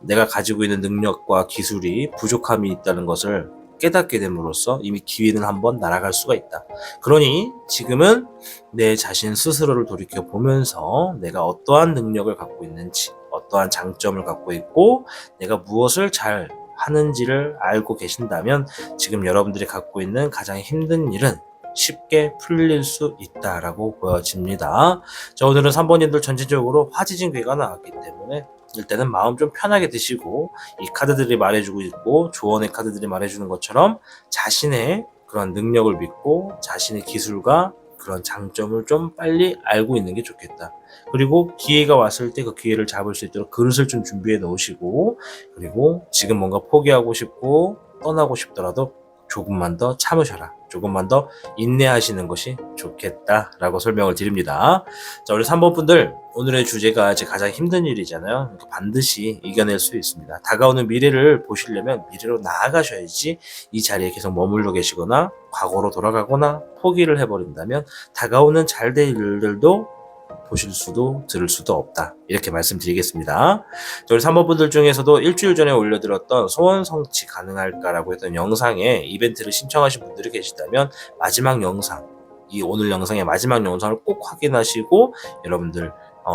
내가 가지고 있는 능력과 기술이 부족함이 있다는 것을 깨닫게 됨으로써 이미 기회는 한번 날아갈 수가 있다. 그러니 지금은 내 자신 스스로를 돌이켜보면서 내가 어떠한 능력을 갖고 있는지, 어떠한 장점을 갖고 있고 내가 무엇을 잘 하는지를 알고 계신다면 지금 여러분들이 갖고 있는 가장 힘든 일은 쉽게 풀릴 수 있다라고 보여집니다. 자, 오늘은 3번님들 전체적으로 화지진 괴가 나왔기 때문에 일단은 마음 좀 편하게 드시고 이 카드들이 말해주고 있고 조언의 카드들이 말해주는 것처럼 자신의 그런 능력을 믿고 자신의 기술과 그런 장점을 좀 빨리 알고 있는 게 좋겠다. 그리고 기회가 왔을 때 그 기회를 잡을 수 있도록 그릇을 좀 준비해 놓으시고 그리고 지금 뭔가 포기하고 싶고 떠나고 싶더라도 조금만 더 참으셔라. 조금만 더 인내하시는 것이 좋겠다라고 설명을 드립니다. 자, 우리 3번 분들 오늘의 주제가 이제 가장 힘든 일이잖아요. 반드시 이겨낼 수 있습니다. 다가오는 미래를 보시려면 미래로 나아가셔야지 이 자리에 계속 머물러 계시거나 과거로 돌아가거나 포기를 해버린다면 다가오는 잘 될 일들도 보실 수도 들을 수도 없다. 이렇게 말씀드리겠습니다. 저희 3번 분들 중에서도 일주일 전에 올려드렸던 소원 성취 가능할까라고 했던 영상에 이벤트를 신청하신 분들이 계시다면 마지막 영상, 이 오늘 영상의 마지막 영상을 꼭 확인하시고 여러분들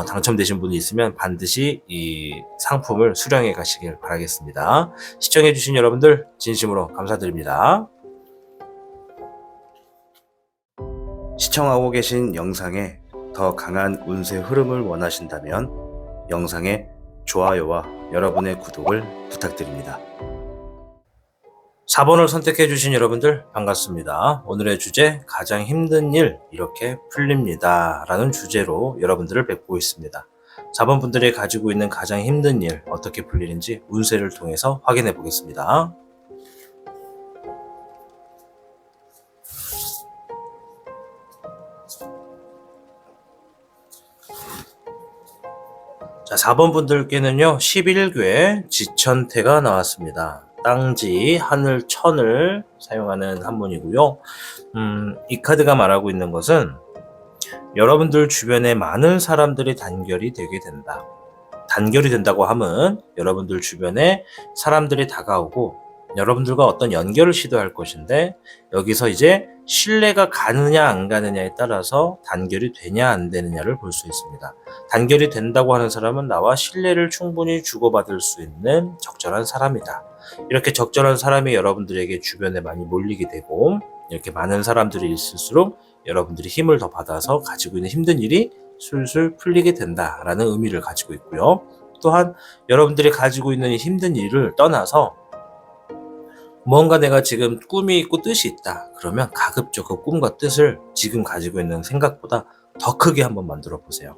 당첨되신 분이 있으면 반드시 이 상품을 수령해 가시길 바라겠습니다. 시청해주신 여러분들 진심으로 감사드립니다. 시청하고 계신 영상에 더 강한 운세 흐름을 원하신다면 영상에 좋아요와 여러분의 구독을 부탁드립니다. 4번을 선택해 주신 여러분들 반갑습니다. 오늘의 주제 가장 힘든 일 이렇게 풀립니다 라는 주제로 여러분들을 뵙고 있습니다. 4번 분들이 가지고 있는 가장 힘든 일 어떻게 풀리는지 운세를 통해서 확인해 보겠습니다. 4번 분들께는요, 11괴 지천태가 나왔습니다. 땅지, 하늘, 천을 사용하는 한문이고요. 이 카드가 말하고 있는 것은 여러분들 주변에 많은 사람들이 단결이 되게 된다. 단결이 된다고 하면 여러분들 주변에 사람들이 다가오고 여러분들과 어떤 연결을 시도할 것인데, 여기서 이제 신뢰가 가느냐 안 가느냐에 따라서 단결이 되냐 안 되느냐를 볼 수 있습니다. 단결이 된다고 하는 사람은 나와 신뢰를 충분히 주고받을 수 있는 적절한 사람이다. 이렇게 적절한 사람이 여러분들에게 주변에 많이 몰리게 되고, 이렇게 많은 사람들이 있을수록 여러분들이 힘을 더 받아서 가지고 있는 힘든 일이 술술 풀리게 된다라는 의미를 가지고 있고요. 또한 여러분들이 가지고 있는 힘든 일을 떠나서 뭔가 내가 지금 꿈이 있고 뜻이 있다. 그러면 가급적 그 꿈과 뜻을 지금 가지고 있는 생각보다 더 크게 한번 만들어 보세요.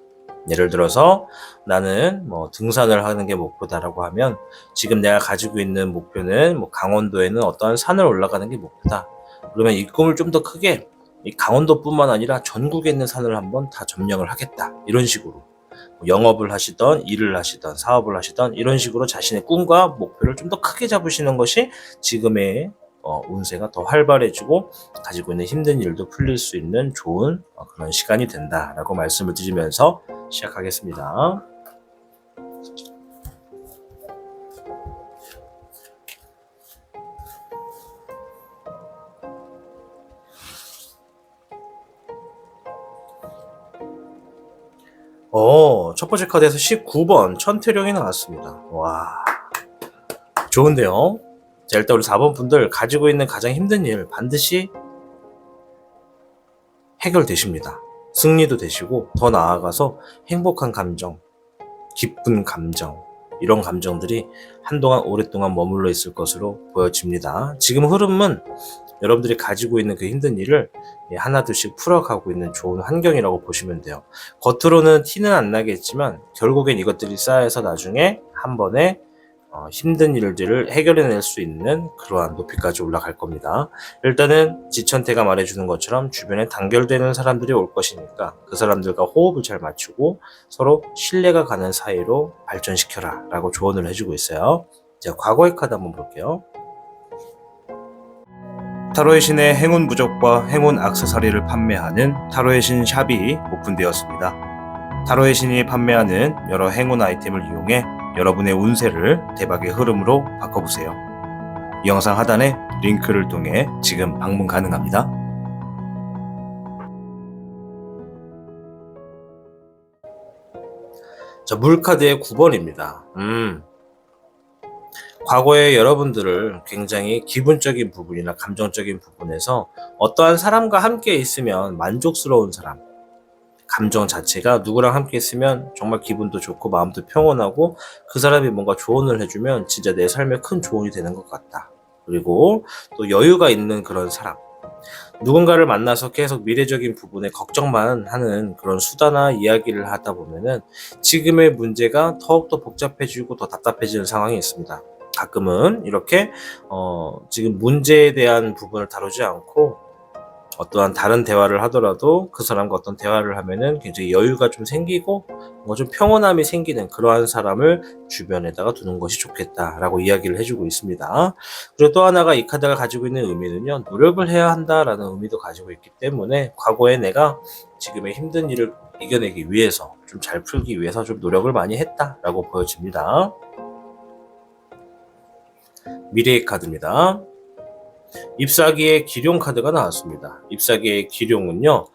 예를 들어서 나는 등산을 하는 게 목표다라고 하면, 지금 내가 가지고 있는 목표는 강원도에는 어떠한 산을 올라가는 게 목표다. 그러면 이 꿈을 좀 더 크게, 이 강원도뿐만 아니라 전국에 있는 산을 한번 다 점령을 하겠다. 이런 식으로 영업을 하시던, 일을 하시던, 사업을 하시던, 이런 식으로 자신의 꿈과 목표를 좀 더 크게 잡으시는 것이 지금의 운세가 더 활발해지고 가지고 있는 힘든 일도 풀릴 수 있는 좋은 그런 시간이 된다라고 말씀을 드리면서 시작하겠습니다. 첫 번째 카드에서 19번 천태령이 나왔습니다. 와, 좋은데요? 자, 일단 우리 4번 분들 가지고 있는 가장 힘든 일 반드시 해결되십니다. 승리도 되시고, 더 나아가서 행복한 감정, 기쁜 감정, 이런 감정들이 한동안 오랫동안 머물러 있을 것으로 보여집니다. 지금 흐름은 여러분들이 가지고 있는 그 힘든 일을 하나둘씩 풀어가고 있는 좋은 환경이라고 보시면 돼요. 겉으로는 티는 안 나겠지만 결국엔 이것들이 쌓여서 나중에 한 번에 힘든 일들을 해결해낼 수 있는 그러한 높이까지 올라갈 겁니다. 일단은 지천태가 말해주는 것처럼 주변에 단결되는 사람들이 올 것이니까 그 사람들과 호흡을 잘 맞추고 서로 신뢰가 가는 사이로 발전시켜라 라고 조언을 해주고 있어요. 자, 과거의 카드 한번 볼게요. 타로의 신의 행운 부적과 행운 액세서리를 판매하는 타로의 신 샵이 오픈되었습니다. 타로의 신이 판매하는 여러 행운 아이템을 이용해 여러분의 운세를 대박의 흐름으로 바꿔보세요. 이 영상 하단에 링크를 통해 지금 방문 가능합니다. 자, 물카드의 9번입니다. 과거에 여러분들을 굉장히 기분적인 부분이나 감정적인 부분에서 어떠한 사람과 함께 있으면 만족스러운 사람, 감정 자체가 누구랑 함께 있으면 정말 기분도 좋고 마음도 평온하고 그 사람이 뭔가 조언을 해주면 진짜 내 삶에 큰 조언이 되는 것 같다. 그리고 또 여유가 있는 그런 사람, 누군가를 만나서 계속 미래적인 부분에 걱정만 하는 그런 수다나 이야기를 하다 보면은 지금의 문제가 더욱더 복잡해지고 더 답답해지는 상황이 있습니다. 가끔은 이렇게 지금 문제에 대한 부분을 다루지 않고 어떠한 다른 대화를 하더라도 그 사람과 어떤 대화를 하면은 굉장히 여유가 좀 생기고 뭔가 좀 평온함이 생기는 그러한 사람을 주변에다가 두는 것이 좋겠다라고 이야기를 해주고 있습니다. 그리고 또 하나가 이 카드가 가지고 있는 의미는요, 노력을 해야 한다라는 의미도 가지고 있기 때문에 과거에 내가 지금의 힘든 일을 이겨내기 위해서, 좀 잘 풀기 위해서 좀 노력을 많이 했다라고 보여집니다. 미래의 카드입니다. 잎사귀의 기룡 카드가 나왔습니다. 잎사귀의 기룡은요,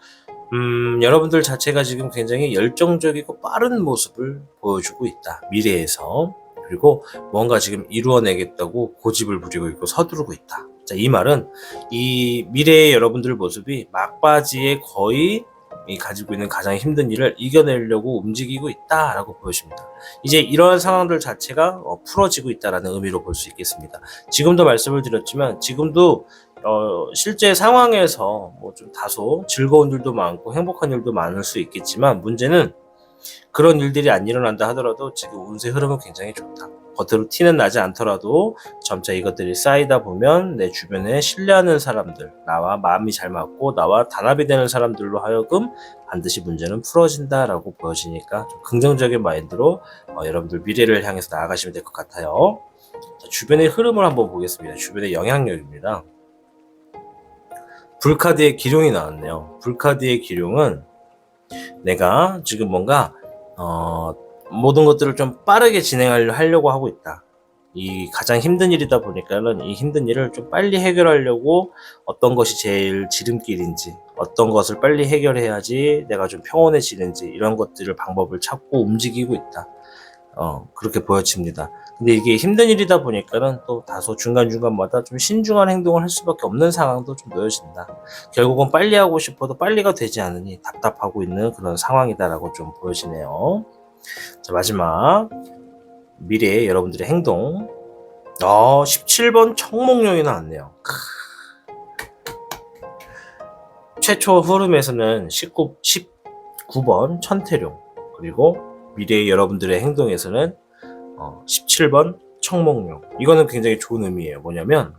여러분들 자체가 지금 굉장히 열정적이고 빠른 모습을 보여주고 있다. 미래에서. 그리고 뭔가 지금 이루어내겠다고 고집을 부리고 있고 서두르고 있다. 자, 이 말은 이 미래의 여러분들 모습이 막바지에 거의 가지고 있는 가장 힘든 일을 이겨내려고 움직이고 있다라고 보여집니다. 이제 이러한 상황들 자체가 풀어지고 있다라는 의미로 볼 수 있겠습니다. 지금도 말씀을 드렸지만 지금도 실제 상황에서 좀 다소 즐거운 일도 많고 행복한 일도 많을 수 있겠지만, 문제는 그런 일들이 안 일어난다 하더라도 지금 운세 흐름은 굉장히 좋다. 겉으로 티는 나지 않더라도 점차 이것들이 쌓이다 보면 내 주변에 신뢰하는 사람들, 나와 마음이 잘 맞고 나와 단합이 되는 사람들로 하여금 반드시 문제는 풀어진다라고 보여지니까 좀 긍정적인 마인드로 여러분들 미래를 향해서 나아가시면 될 것 같아요. 자, 주변의 흐름을 한번 보겠습니다. 주변의 영향력입니다. 불카드의 기룡이 나왔네요. 불카드의 기룡은 내가 지금 뭔가 모든 것들을 좀 빠르게 진행하려고 하고 있다. 이 가장 힘든 일이다 보니까는 이 힘든 일을 좀 빨리 해결하려고 어떤 것이 제일 지름길인지, 어떤 것을 빨리 해결해야지 내가 좀 평온해지는지 이런 것들을 방법을 찾고 움직이고 있다. 그렇게 보여집니다. 근데 이게 힘든 일이다 보니까는 또 다소 중간중간마다 좀 신중한 행동을 할 수밖에 없는 상황도 좀 놓여진다. 결국은 빨리 하고 싶어도 빨리가 되지 않으니 답답하고 있는 그런 상황이다라고 좀 보여지네요. 자, 마지막 미래의 여러분들의 행동. 17번 청몽룡이 나왔네요. 최초 흐름에서는 19번 천태룡, 그리고 미래의 여러분들의 행동에서는 17번 청몽룡. 이거는 굉장히 좋은 의미예요. 뭐냐면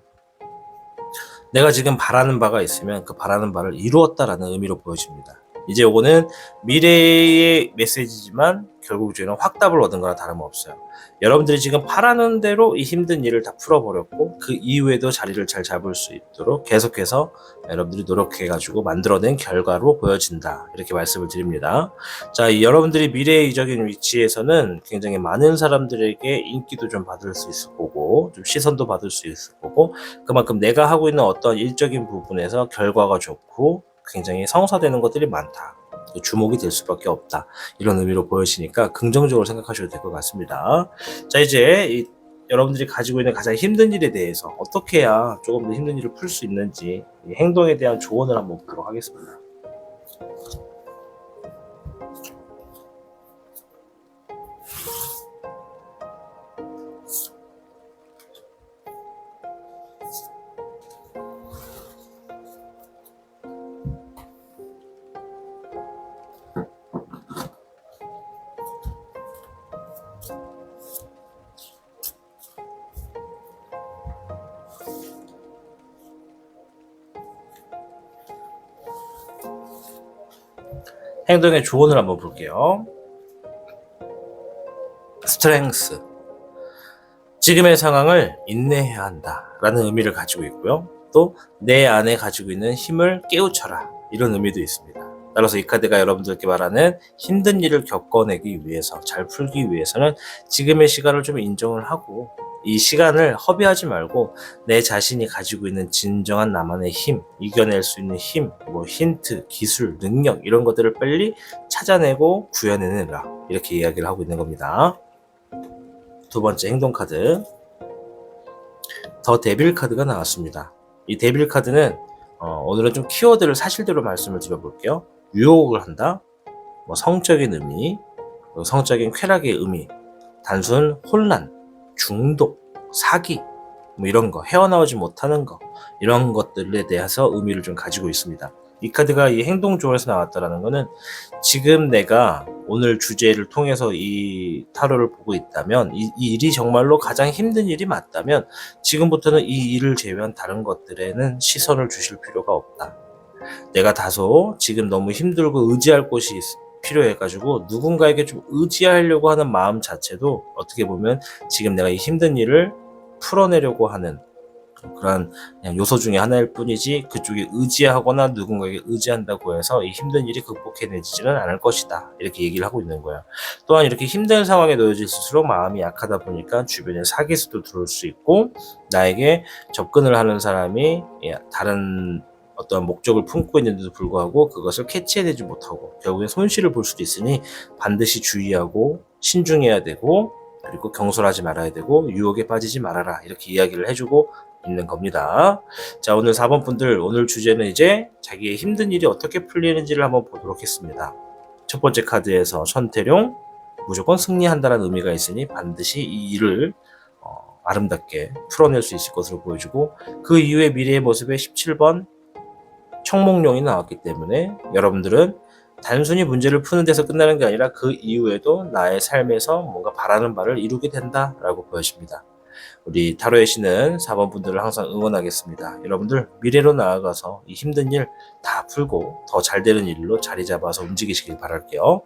내가 지금 바라는 바가 있으면 그 바라는 바를 이루었다라는 의미로 보여집니다. 이제 요거는 미래의 메시지지만 결국 저희는 확답을 얻은 거나 다름없어요. 여러분들이 지금 바라는 대로 이 힘든 일을 다 풀어버렸고 그 이후에도 자리를 잘 잡을 수 있도록 계속해서 여러분들이 노력해가지고 만들어낸 결과로 보여진다. 이렇게 말씀을 드립니다. 자, 여러분들이 미래의적인 위치에서는 굉장히 많은 사람들에게 인기도 좀 받을 수 있을 거고 좀 시선도 받을 수 있을 거고 그만큼 내가 하고 있는 어떤 일적인 부분에서 결과가 좋고 굉장히 성사되는 것들이 많다. 주목이 될 수밖에 없다. 이런 의미로 보여지니까 긍정적으로 생각하셔도 될 것 같습니다. 자, 이제 여러분들이 가지고 있는 가장 힘든 일에 대해서 어떻게 해야 조금 더 힘든 일을 풀 수 있는지 행동에 대한 조언을 한번 보도록 하겠습니다. 행동의 조언을 한번 볼게요. 스트렝스. 지금의 상황을 인내해야 한다 라는 의미를 가지고 있고요. 또 내 안에 가지고 있는 힘을 깨우쳐라 이런 의미도 있습니다. 따라서 이 카드가 여러분들께 말하는 힘든 일을 겪어내기 위해서 잘 풀기 위해서는 지금의 시간을 좀 인정을 하고 이 시간을 허비하지 말고 내 자신이 가지고 있는 진정한 나만의 힘, 이겨낼 수 있는 힘, 뭐 힌트, 기술, 능력 이런 것들을 빨리 찾아내고 구현해내라 이렇게 이야기를 하고 있는 겁니다. 두 번째 행동 카드, 더 데빌 카드가 나왔습니다. 이 데빌 카드는 오늘은 좀 키워드를 사실대로 말씀을 드려볼게요. 유혹을 한다, 뭐 성적인 의미, 성적인 쾌락의 의미, 단순 혼란, 중독, 사기, 뭐 이런 거, 헤어나오지 못하는 거 이런 것들에 대해서 의미를 좀 가지고 있습니다. 이 카드가 이 행동 조언에서 나왔다라는 거는 지금 내가 오늘 주제를 통해서 이 타로를 보고 있다면 이 일이 정말로 가장 힘든 일이 맞다면 지금부터는 이 일을 제외한 다른 것들에는 시선을 주실 필요가 없다. 내가 다소 지금 너무 힘들고 의지할 곳이 필요해가지고 누군가에게 좀 의지하려고 하는 마음 자체도 어떻게 보면 지금 내가 이 힘든 일을 풀어내려고 하는 그런 그냥 요소 중에 하나일 뿐이지 그쪽에 의지하거나 누군가에게 의지한다고 해서 이 힘든 일이 극복해내지는 않을 것이다. 이렇게 얘기를 하고 있는 거야. 또한 이렇게 힘든 상황에 놓여질수록 마음이 약하다 보니까 주변에 사기수도 들어올 수 있고 나에게 접근을 하는 사람이 다른 어떤 목적을 품고 있는데도 불구하고 그것을 캐치해내지 못하고 결국엔 손실을 볼 수도 있으니 반드시 주의하고 신중해야 되고 그리고 경솔하지 말아야 되고 유혹에 빠지지 말아라 이렇게 이야기를 해주고 있는 겁니다. 자, 오늘 4번 분들 오늘 주제는 이제 자기의 힘든 일이 어떻게 풀리는지를 한번 보도록 했습니다. 첫 번째 카드에서 천태룡 무조건 승리한다는 의미가 있으니 반드시 이 일을 아름답게 풀어낼 수 있을 것으로 보여주고 그 이후에 미래의 모습에 17번 청몽룡이 나왔기 때문에 여러분들은 단순히 문제를 푸는 데서 끝나는 게 아니라 그 이후에도 나의 삶에서 뭔가 바라는 바를 이루게 된다라고 보여집니다. 우리 타로의 신은 4번 분들을 항상 응원하겠습니다. 여러분들 미래로 나아가서 이 힘든 일 다 풀고 더 잘 되는 일로 자리 잡아서 움직이시길 바랄게요.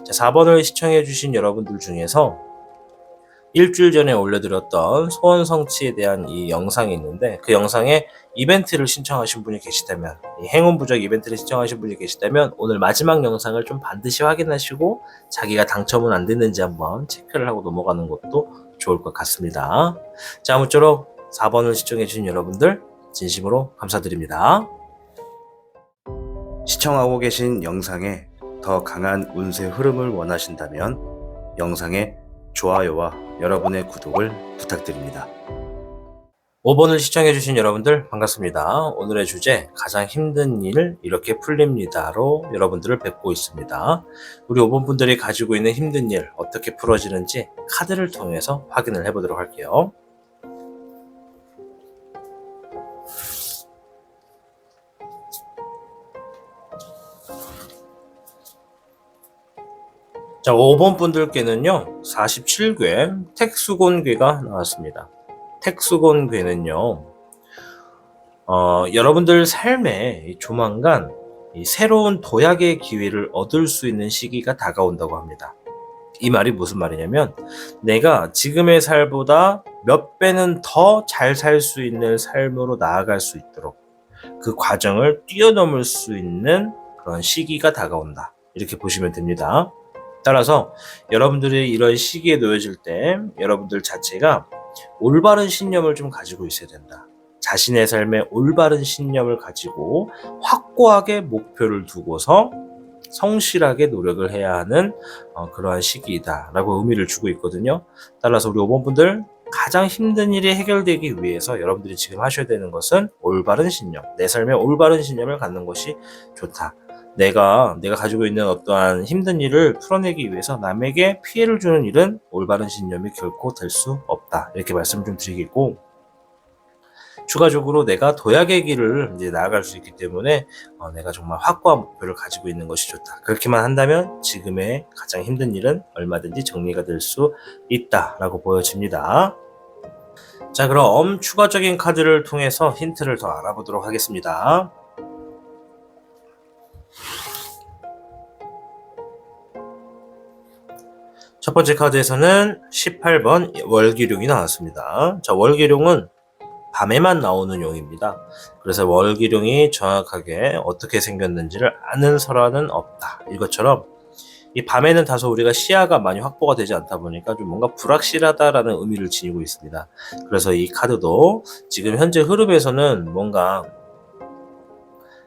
자, 4번을 시청해주신 여러분들 중에서 일주일 전에 올려드렸던 소원 성취에 대한 이 영상이 있는데 그 영상에 이벤트를 신청하신 분이 계시다면, 이 행운 부적 이벤트를 신청하신 분이 계시다면 오늘 마지막 영상을 좀 반드시 확인하시고 자기가 당첨은 안 됐는지 한번 체크를 하고 넘어가는 것도 좋을 것 같습니다. 자, 아무쪼록 4번을 시청해주신 여러분들 진심으로 감사드립니다. 시청하고 계신 영상에 더 강한 운세 흐름을 원하신다면 영상에 좋아요와 여러분의 구독을 부탁드립니다. 5번을 시청해주신 여러분들 반갑습니다. 오늘의 주제 가장 힘든 일 이렇게 풀립니다로 여러분들을 뵙고 있습니다. 우리 5번 분들이 가지고 있는 힘든 일 어떻게 풀어지는지 카드를 통해서 확인을 해보도록 할게요. 자, 5번 분들께는요 47괴 택수곤괴가 나왔습니다. 택수곤괴는요 여러분들 삶에 조만간 이 새로운 도약의 기회를 얻을 수 있는 시기가 다가온다고 합니다. 이 말이 무슨 말이냐면 내가 지금의 삶보다 몇 배는 더 잘 살 수 있는 삶으로 나아갈 수 있도록 그 과정을 뛰어넘을 수 있는 그런 시기가 다가온다, 이렇게 보시면 됩니다. 따라서 여러분들이 이런 시기에 놓여질 때 여러분들 자체가 올바른 신념을 좀 가지고 있어야 된다. 자신의 삶에 올바른 신념을 가지고 확고하게 목표를 두고서 성실하게 노력을 해야 하는 그러한 시기이다라고 의미를 주고 있거든요. 따라서 우리 5번 분들 가장 힘든 일이 해결되기 위해서 여러분들이 지금 하셔야 되는 것은 올바른 신념, 내 삶에 올바른 신념을 갖는 것이 좋다. 내가 가지고 있는 어떠한 힘든 일을 풀어내기 위해서 남에게 피해를 주는 일은 올바른 신념이 결코 될 수 없다, 이렇게 말씀을 좀 드리겠고, 추가적으로 내가 도약의 길을 이제 나아갈 수 있기 때문에 내가 정말 확고한 목표를 가지고 있는 것이 좋다. 그렇게만 한다면 지금의 가장 힘든 일은 얼마든지 정리가 될 수 있다라고 보여집니다. 자, 그럼 추가적인 카드를 통해서 힌트를 더 알아보도록 하겠습니다. 첫 번째 카드에서는 18번 월기룡이 나왔습니다. 자, 월기룡은 밤에만 나오는 용입니다. 그래서 월기룡이 정확하게 어떻게 생겼는지를 아는 사람은 없다. 이것처럼 이 밤에는 다소 우리가 시야가 많이 확보가 되지 않다 보니까 좀 뭔가 불확실하다라는 의미를 지니고 있습니다. 그래서 이 카드도 지금 현재 흐름에서는 뭔가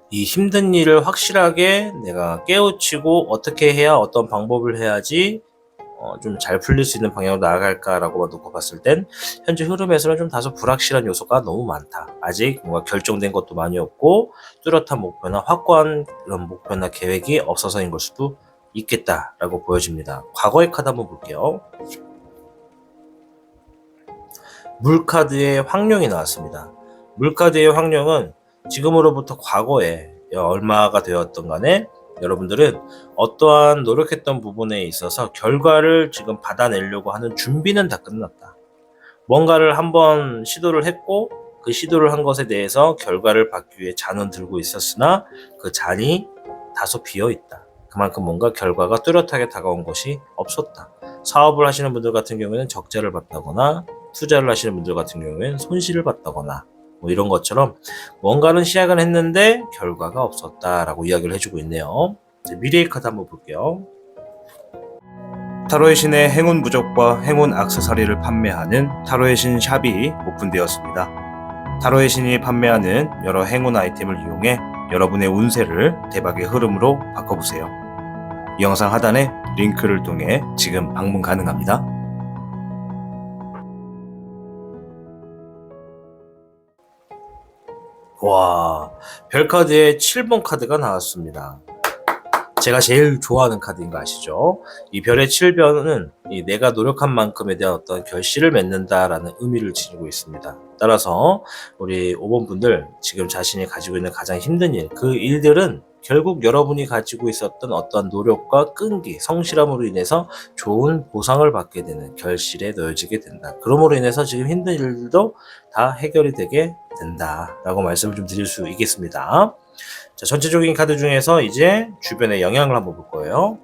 이 힘든 일을 확실하게 내가 깨우치고 어떻게 해야, 어떤 방법을 해야지 좀 잘 풀릴 수 있는 방향으로 나아갈까라고 놓고 봤을 땐 현재 흐름에서는 좀 다소 불확실한 요소가 너무 많다. 아직 뭔가 결정된 것도 많이 없고 뚜렷한 목표나 확고한 그런 목표나 계획이 없어서인 걸 수도 있겠다라고 보여집니다. 과거의 카드 한번 볼게요. 물카드의 황룡이 나왔습니다. 물카드의 황룡은 지금으로부터 과거에 얼마가 되었던 간에 여러분들은 어떠한 노력했던 부분에 있어서 결과를 지금 받아내려고 하는 준비는 다 끝났다. 뭔가를 한번 시도를 했고 그 시도를 한 것에 대해서 결과를 받기 위해 잔은 들고 있었으나 그 잔이 다소 비어있다. 그만큼 뭔가 결과가 뚜렷하게 다가온 것이 없었다. 사업을 하시는 분들 같은 경우에는 적자를 봤다거나 투자를 하시는 분들 같은 경우에는 손실을 봤다거나 뭐 이런 것처럼 뭔가는 시작을 했는데 결과가 없었다라고 이야기를 해주고 있네요. 미래의 카드 한번 볼게요. 타로의 신의 행운 부적과 행운 액세서리를 판매하는 타로의 신 샵이 오픈되었습니다. 타로의 신이 판매하는 여러 행운 아이템을 이용해 여러분의 운세를 대박의 흐름으로 바꿔보세요. 이 영상 하단에 링크를 통해 지금 방문 가능합니다. 와, 별카드에 7번 카드가 나왔습니다. 제가 제일 좋아하는 카드인 거 아시죠? 이 별의 7변은 내가 노력한 만큼에 대한 어떤 결실을 맺는다라는 의미를 지니고 있습니다. 따라서 우리 5번 분들 지금 자신이 가지고 있는 가장 힘든 일, 그 일들은 결국 여러분이 가지고 있었던 어떤 노력과 끈기, 성실함으로 인해서 좋은 보상을 받게 되는 결실에 놓여지게 된다. 그러므로 인해서 지금 힘든 일들도 다 해결이 되게 된다라고 말씀을 좀 드릴 수 있겠습니다. 자, 전체적인 카드 중에서 이제 주변의 영향을 한번 볼 거예요.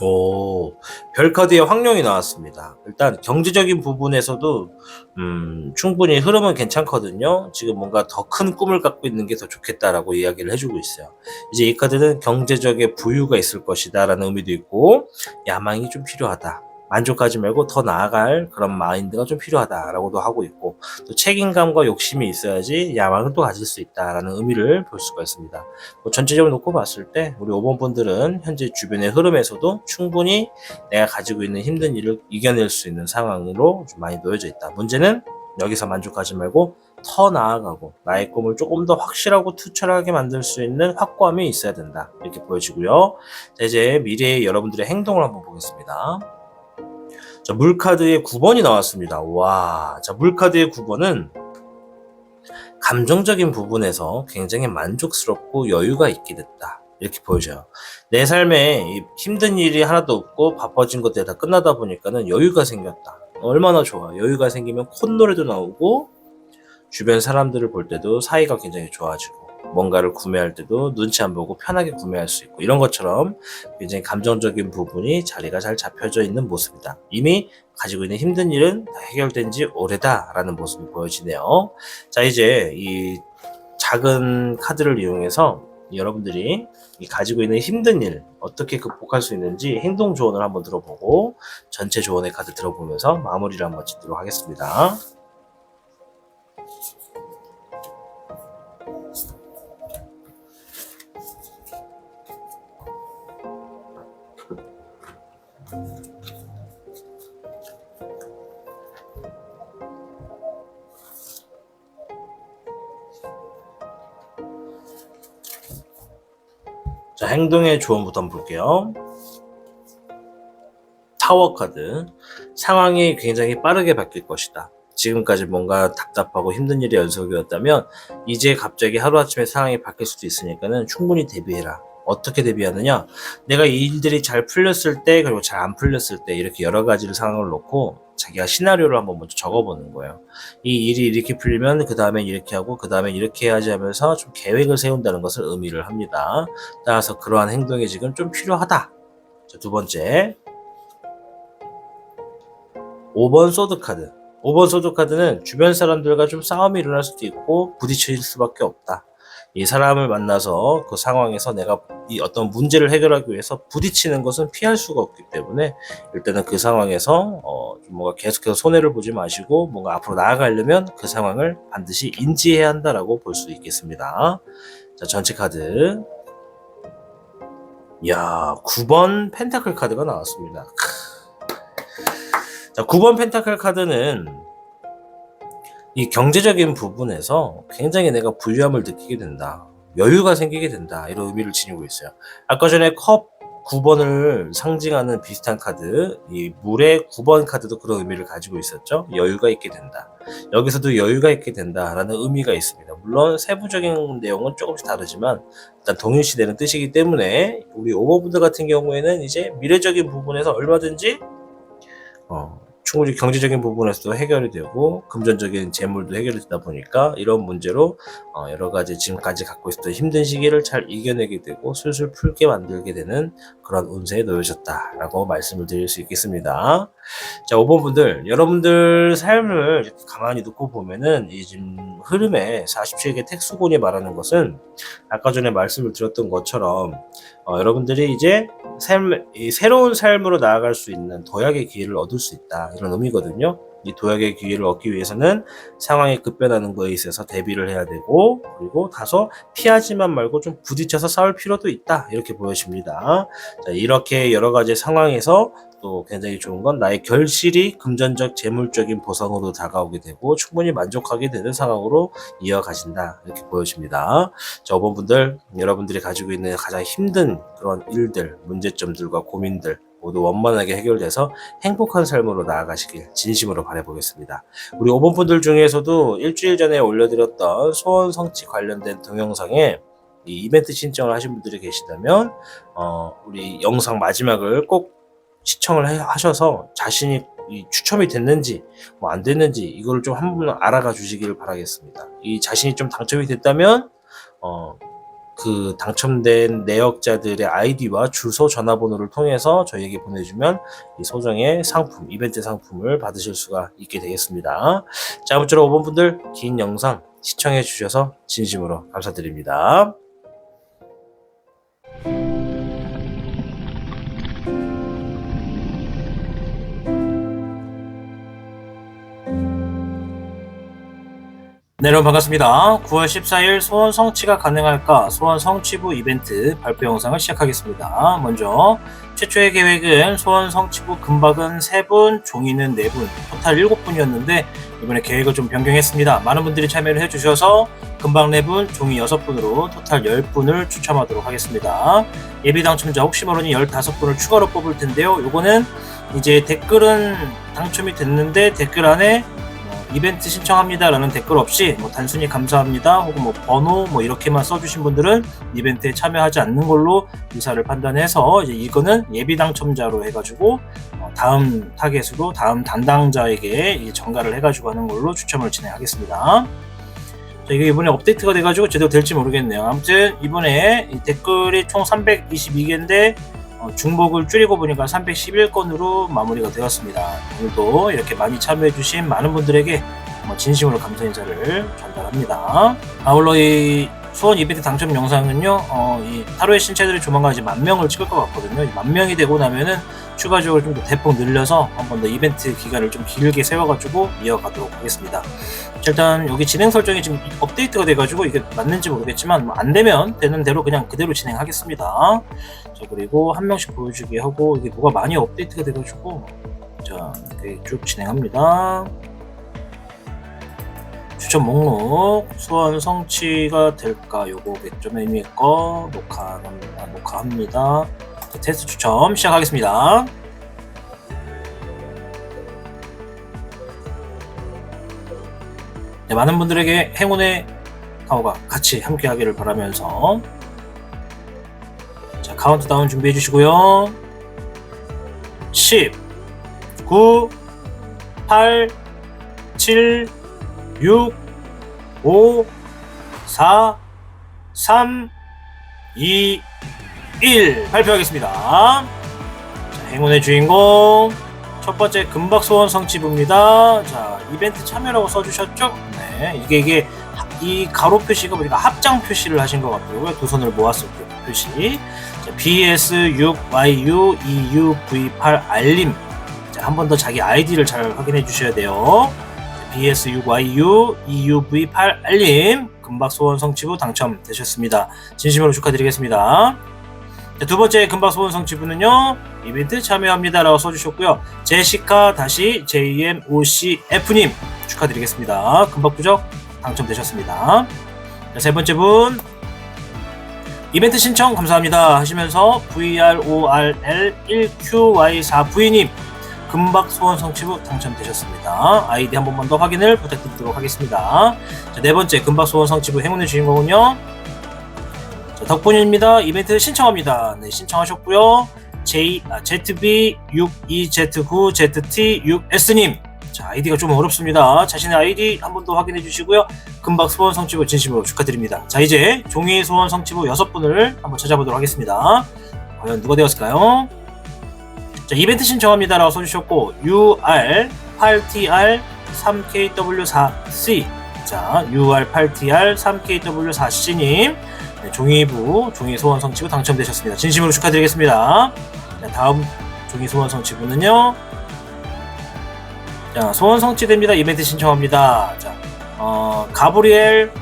오, 별카드의 황룡이 나왔습니다. 일단 경제적인 부분에서도 충분히 흐름은 괜찮거든요. 지금 뭔가 더 큰 꿈을 갖고 있는 게 더 좋겠다라고 이야기를 해주고 있어요. 이제 이 카드는 경제적인 부유가 있을 것이다 라는 의미도 있고, 야망이 좀 필요하다, 만족하지 말고 더 나아갈 그런 마인드가 좀 필요하다라고도 하고 있고, 또 책임감과 욕심이 있어야지 야망을 또 가질 수 있다라는 의미를 볼 수가 있습니다. 뭐 전체적으로 놓고 봤을 때 우리 5번 분들은 현재 주변의 흐름에서도 충분히 내가 가지고 있는 힘든 일을 이겨낼 수 있는 상황으로 좀 많이 놓여져 있다. 문제는 여기서 만족하지 말고 더 나아가고 나의 꿈을 조금 더 확실하고 투철하게 만들 수 있는 확고함이 있어야 된다, 이렇게 보여지고요. 자, 이제 미래의 여러분들의 행동을 한번 보겠습니다. 자, 물카드의 9번이 나왔습니다. 와, 자, 물카드의 9번은 감정적인 부분에서 굉장히 만족스럽고 여유가 있게 됐다, 이렇게 보여져요. 내 삶에 힘든 일이 하나도 없고 바빠진 것들이 다 끝나다 보니까는 여유가 생겼다. 얼마나 좋아. 여유가 생기면 콧노래도 나오고, 주변 사람들을 볼 때도 사이가 굉장히 좋아지고, 뭔가를 구매할 때도 눈치 안 보고 편하게 구매할 수 있고, 이런 것처럼 굉장히 감정적인 부분이 자리가 잘 잡혀져 있는 모습이다. 이미 가지고 있는 힘든 일은 다 해결된 지 오래다라는 모습이 보여지네요. 자, 이제 이 작은 카드를 이용해서 여러분들이 이 가지고 있는 힘든 일 어떻게 극복할 수 있는지 행동 조언을 한번 들어보고, 전체 조언의 카드 들어보면서 마무리를 한번 짓도록 하겠습니다. 자, 행동의 조언부터 한번 볼게요. 타워 카드. 상황이 굉장히 빠르게 바뀔 것이다. 지금까지 뭔가 답답하고 힘든 일의 연속이었다면 이제 갑자기 하루아침에 상황이 바뀔 수도 있으니까는 충분히 대비해라. 어떻게 대비하느냐? 내가 이 일들이 잘 풀렸을 때, 그리고 잘 안 풀렸을 때, 이렇게 여러 가지를 상황을 놓고 자기가 시나리오를 한번 먼저 적어보는 거예요. 이 일이 이렇게 풀리면 그 다음엔 이렇게 하고 그 다음엔 이렇게 해야지 하면서 좀 계획을 세운다는 것을 의미를 합니다. 따라서 그러한 행동이 지금 좀 필요하다. 자, 두 번째, 5번 소드 카드. 5번 소드 카드는 주변 사람들과 좀 싸움이 일어날 수도 있고 부딪힐 수밖에 없다. 이 사람을 만나서 그 상황에서 내가 이 어떤 문제를 해결하기 위해서 부딪히는 것은 피할 수가 없기 때문에 일단은 그 상황에서 좀 뭔가 계속해서 손해를 보지 마시고 뭔가 앞으로 나아가려면 그 상황을 반드시 인지해야 한다라고 볼 수 있겠습니다. 자, 전체 카드. 이야, 9번 펜타클 카드가 나왔습니다. 자, 9번 펜타클 카드는 이 경제적인 부분에서 굉장히 내가 부유함을 느끼게 된다, 여유가 생기게 된다, 이런 의미를 지니고 있어요. 아까 전에 컵 9번을 상징하는 비슷한 카드, 이 물의 9번 카드도 그런 의미를 가지고 있었죠. 여유가 있게 된다. 여기서도 여유가 있게 된다라는 의미가 있습니다. 물론 세부적인 내용은 조금씩 다르지만 일단 동일시되는 뜻이기 때문에 우리 오버분들 같은 경우에는 이제 미래적인 부분에서 얼마든지 충분히 경제적인 부분에서도 해결이 되고 금전적인 재물도 해결이 되다 보니까 이런 문제로 여러 가지 지금까지 갖고 있었던 힘든 시기를 잘 이겨내게 되고 술술 풀게 만들게 되는 그런 운세에 놓여졌다라고 말씀을 드릴 수 있겠습니다. 자, 5번 분들, 여러분들 삶을 가만히 놓고 보면은 이 지금 흐름에 47개 택수곤이 말하는 것은 아까 전에 말씀을 드렸던 것처럼 여러분들이 이제 새로운 삶으로 나아갈 수 있는 도약의 기회를 얻을 수 있다, 이런 의미거든요. 이 도약의 기회를 얻기 위해서는 상황이 급변하는 거에 있어서 대비를 해야 되고, 그리고 다소 피하지만 말고 좀 부딪혀서 싸울 필요도 있다, 이렇게 보여집니다. 자, 이렇게 여러 가지 상황에서 또 굉장히 좋은 건 나의 결실이 금전적 재물적인 보상으로 다가오게 되고 충분히 만족하게 되는 상황으로 이어가신다, 이렇게 보여집니다. 자, 5번 분들, 여러분들이 가지고 있는 가장 힘든 그런 일들, 문제점들과 고민들 모두 원만하게 해결돼서 행복한 삶으로 나아가시길 진심으로 바라보겠습니다. 우리 5번 분들 중에서도 일주일 전에 올려드렸던 소원 성취 관련된 동영상에 이 이벤트 신청을 하신 분들이 계시다면 우리 영상 마지막을 꼭 시청을 하셔서 자신이 이 추첨이 됐는지 뭐 안 됐는지 이거를 좀 한번 알아가 주시기를 바라겠습니다. 이 자신이 좀 당첨이 됐다면 그 당첨된 내역자들의 아이디와 주소, 전화번호를 통해서 저희에게 보내주면 이 소정의 상품, 이벤트 상품을 받으실 수가 있게 되겠습니다. 자, 아무쪼록 5번 분들 긴 영상 시청해 주셔서 진심으로 감사드립니다. 네, 여러분 반갑습니다. 9월 14일 소원 성취가 가능할까 소원 성취부 이벤트 발표 영상을 시작하겠습니다. 먼저 최초의 계획은 소원 성취부 금박은 3분, 종이는 4분, 토탈 7분이었는데 이번에 계획을 좀 변경했습니다. 많은 분들이 참여를 해주셔서 금박 4분, 종이 6분으로 토탈 10분을 추첨하도록 하겠습니다. 예비 당첨자 혹시 모르니 15분을 추가로 뽑을 텐데요. 요거는 이제 댓글은 당첨이 됐는데 댓글 안에 이벤트 신청합니다 라는 댓글 없이 뭐 단순히 감사합니다 혹은 뭐 번호 뭐 이렇게만 써주신 분들은 이벤트에 참여하지 않는 걸로 의사를 판단해서 이제 이거는 예비 당첨자로 해가지고 다음 타겟으로 다음 담당자에게 전가를 해가지고 하는 걸로 추첨을 진행하겠습니다. 자, 이게 이번에 업데이트가 돼가지고 제대로 될지 모르겠네요. 아무튼 이번에 이 댓글이 총 322개인데 중복을 줄이고 보니까 311건으로 마무리가 되었습니다. 오늘도 이렇게 많이 참여해주신 많은 분들에게 진심으로 감사 인사를 전달합니다. 아울러 이 수원 이벤트 당첨 영상은요, 이 타로의 신체들이 조만간 이제 10,000명을 찍을 것 같거든요. 10,000명이 되고 나면은 추가적으로 좀 더 대폭 늘려서 한 번 더 이벤트 기간을 좀 길게 세워가지고 이어가도록 하겠습니다. 일단 여기 진행 설정이 지금 업데이트가 돼가지고 이게 맞는지 모르겠지만 안 되면 되는 대로 그냥 그대로 진행하겠습니다. 자, 그리고 한 명씩 보여주게 하고 이게 뭐가 많이 업데이트가 돼가지고 자, 이렇게 쭉 진행합니다. 추천 목록 소원 성취가 될까 요거겠죠. 맨 위에 거 녹화합니다. 자, 테스트 추첨 시작하겠습니다. 네, 많은 분들에게 행운의 가오가 같이 함께 하기를 바라면서 자, 카운트다운 준비해 주시고요. 10 9 8 7 6 5 4 3 2 1 발표하겠습니다. 자, 행운의 주인공 첫 번째 금박 소원 성취부입니다. 자, 이벤트 참여라고 써주셨죠? 네, 이게 이 가로 표시가 보니까 합장 표시를 하신 것 같고요. 두 손을 모았을 때 표시. 자, BS6YU2UV8 알림. 자, 한 번 더 자기 아이디를 잘 확인해 주셔야 돼요. BS6YU2UV8 알림. 금박 소원 성취부 당첨되셨습니다. 진심으로 축하드리겠습니다. 자, 두 번째 금박 소원 성취부는요, 이벤트 참여합니다 라고 써주셨고요. 제시카 JMOCF님 축하드리겠습니다. 금박 부적 당첨되셨습니다. 자, 세 번째 분 이벤트 신청 감사합니다 하시면서 VRORL1QY4V님 금박 소원 성취부 당첨되셨습니다. 아이디 한 번만 더 확인을 부탁드리도록 하겠습니다. 자, 네 번째 금박 소원 성취부 행운의 주인공은요, 자, 덕분입니다. 이벤트 신청합니다. 네, 신청하셨고요. ZB62Z9ZT6S님. 자, 아이디가 좀 어렵습니다. 자신의 아이디 한 번 더 확인해 주시고요. 금박 소원 성취부 진심으로 축하드립니다. 자, 이제 종이 소원 성취부 6분을 한번 찾아보도록 하겠습니다. 과연 누가 되었을까요? 자, 이벤트 신청합니다 라고 써주셨고 UR8TR3KW4C. 자, UR8TR3KW4C님. 네, 종이부 종이 소원 성취부 당첨되셨습니다. 진심으로 축하드리겠습니다. 자, 다음 종이 소원 성취부는요, 자, 소원 성취됩니다. 이벤트 신청합니다. 자, 가브리엘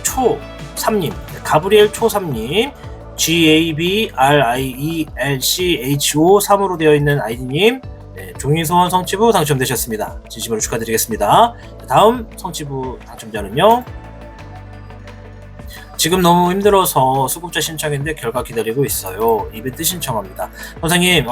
초 3님, 가브리엘 초 3님, GABRIELCHO 3으로 되어 있는 아이디님, 네, 종이 소원 성취부 당첨되셨습니다. 진심으로 축하드리겠습니다. 자, 다음 성취부 당첨자는요, 지금 너무 힘들어서 수급자 신청인데 결과 기다리고 있어요. 이벤트 신청합니다. 선생님,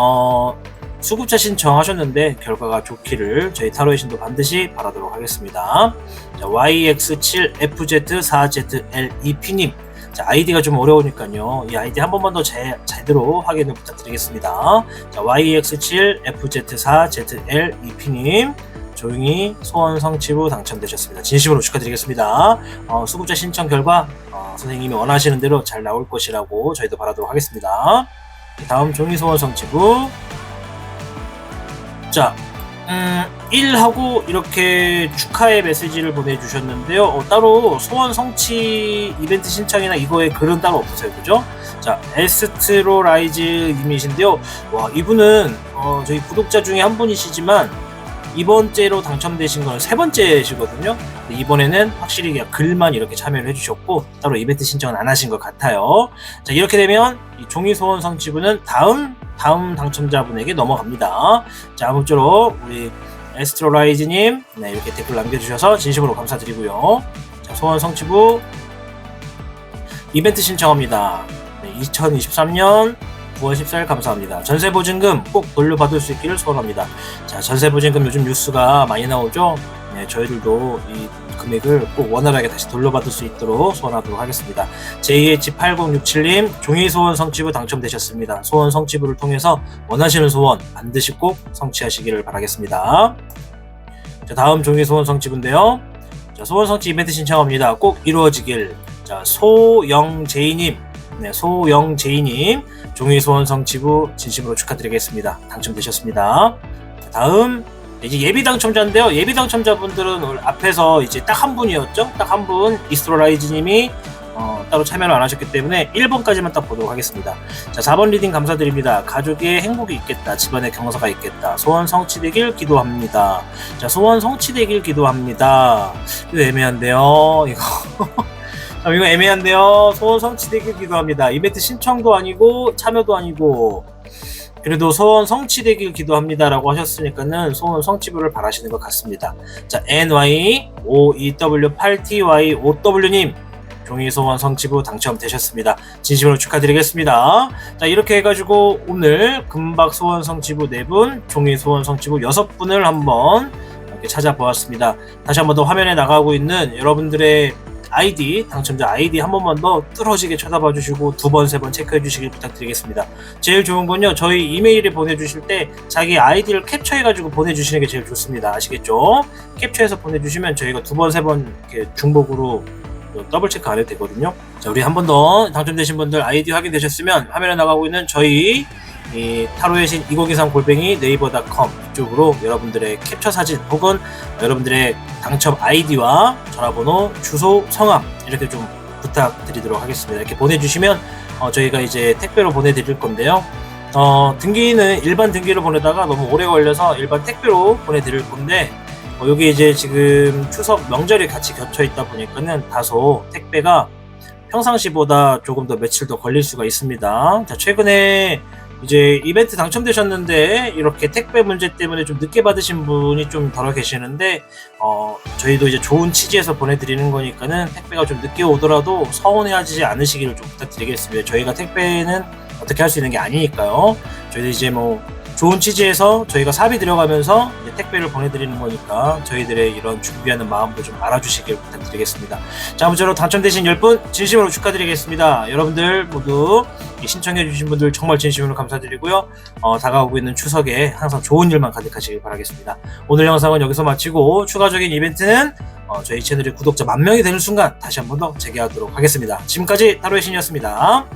수급자 신청하셨는데 결과가 좋기를 저희 타로의 신도 반드시 바라도록 하겠습니다. 자, YX7FZ4ZLEP님 자, 아이디가 좀 어려우니까요. 이 아이디 한 번만 더 제대로 확인을 부탁드리겠습니다. 자, YX7FZ4ZL2P님 조용히 소원 성취 후 당첨되셨습니다. 진심으로 축하드리겠습니다. 수급자 신청 결과 선생님이 원하시는 대로 잘 나올 것이라고 저희도 바라도록 하겠습니다. 다음 종이 소원 성취 후 자, 1하고 이렇게 축하의 메시지를 보내주셨는데요. 따로 소원 성취 이벤트 신청이나 이거에 글은 따로 없으세요, 그죠? 자, 에스트로라이즈 님이신데요. 와, 이분은 저희 구독자 중에 한 분이시지만 이번째로 당첨되신 건 세 번째시거든요. 이번에는 확실히 그냥 글만 이렇게 참여를 해주셨고 따로 이벤트 신청은 안 하신 것 같아요. 자, 이렇게 되면 이 종이 소원 성취분은 다음 당첨자분에게 넘어갑니다. 자, 아무쪼록 우리 에스트로라이즈님 이렇게 댓글 남겨주셔서 진심으로 감사드리고요. 자, 소원 성취부 이벤트 신청합니다. 2023년 9월 14일 감사합니다. 전세보증금 꼭 돌려받을 수 있기를 소원합니다. 자, 전세보증금 요즘 뉴스가 많이 나오죠. 네, 저희들도 이 금액을 꼭 원활하게 다시 돌려받을 수 있도록 소원하도록 하겠습니다. JH8067님 종이 소원 성취부 당첨되셨습니다. 소원 성취부를 통해서 원하시는 소원 반드시 꼭 성취하시기를 바라겠습니다. 자, 다음 종이 소원 성취부인데요. 자, 소원 성취 이벤트 신청합니다. 꼭 이루어지길. 자, 소영제이님, 네, 소영제이님 종이 소원 성취부 진심으로 축하드리겠습니다. 당첨되셨습니다. 자, 다음 이제 예비 당첨자인데요. 예비 당첨자분들은 오늘 앞에서 이제 딱 한 분이었죠. 딱 한 분 이스트로라이즈님이 따로 참여를 안 하셨기 때문에 1번까지만 딱 보도록 하겠습니다. 자, 4번 리딩 감사드립니다. 가족의 행복이 있겠다. 집안의 경사가 있겠다. 소원 성취되길 기도합니다. 자, 소원 성취되길 기도합니다. 이거 애매한데요. 이거 애매한데요. 소원 성취되길 기도합니다. 이벤트 신청도 아니고 참여도 아니고 그래도 소원 성취되길 기도합니다라고 하셨으니까는 소원 성취부를 바라시는 것 같습니다. 자, NY5EW8TY5W님 종이 소원 성취부 당첨되셨습니다. 진심으로 축하드리겠습니다. 자, 이렇게 해가지고 오늘 금박 소원 성취부 4분, 종이 소원 성취부 6분을 한번 이렇게 찾아보았습니다. 다시 한번 더 화면에 나가고 있는 여러분들의 아이디, 당첨자 아이디 한 번만 더 뚫어지게 쳐다봐 주시고 2번, 3번 체크해 주시길 부탁드리겠습니다. 제일 좋은 건요, 저희 이메일에 보내주실 때 자기 아이디를 캡처해가지고 보내주시는 게 제일 좋습니다. 아시겠죠? capture해서 보내주시면 저희가 2번, 3번 이렇게 중복으로 더블 체크 안 해도 되거든요. 자, 우리 한 번 더 당첨되신 분들 아이디 확인되셨으면 화면에 나가고 있는 저희 타로의 신 2023골뱅이 네이버.com 이쪽으로 여러분들의 캡처 사진 혹은 여러분들의 당첨 아이디와 전화번호, 주소, 성함 이렇게 좀 부탁드리도록 하겠습니다. 이렇게 보내주시면 저희가 이제 택배로 보내드릴 건데요. 등기는 일반 등기로 보내다가 너무 오래 걸려서 일반 택배로 보내드릴 건데 여기 이제 지금 추석 명절이 같이 겹쳐 있다 보니까는 다소 택배가 평상시보다 조금 더 며칠 더 걸릴 수가 있습니다. 자, 최근에 이제 이벤트 당첨되셨는데 이렇게 택배 문제 때문에 좀 늦게 받으신 분이 좀 덜어 계시는데 저희도 이제 좋은 취지에서 보내드리는 거니까는 택배가 좀 늦게 오더라도 서운해하지 않으시기를 좀 부탁드리겠습니다. 저희가 택배는 어떻게 할 수 있는 게 아니니까요. 저희도 이제 뭐 좋은 취지에서 저희가 사비 들여가면서 이제 택배를 보내드리는 거니까 저희들의 이런 준비하는 마음도 좀 알아주시길 부탁드리겠습니다. 자, 아무쪼록 당첨되신 10분 진심으로 축하드리겠습니다. 여러분들 모두 신청해주신 분들 정말 진심으로 감사드리고요. 다가오고 있는 추석에 항상 좋은 일만 가득하시길 바라겠습니다. 오늘 영상은 여기서 마치고 추가적인 이벤트는 저희 채널의 구독자 10,000명이 되는 순간 다시 한 번 더 재개하도록 하겠습니다. 지금까지 타로의 신이었습니다.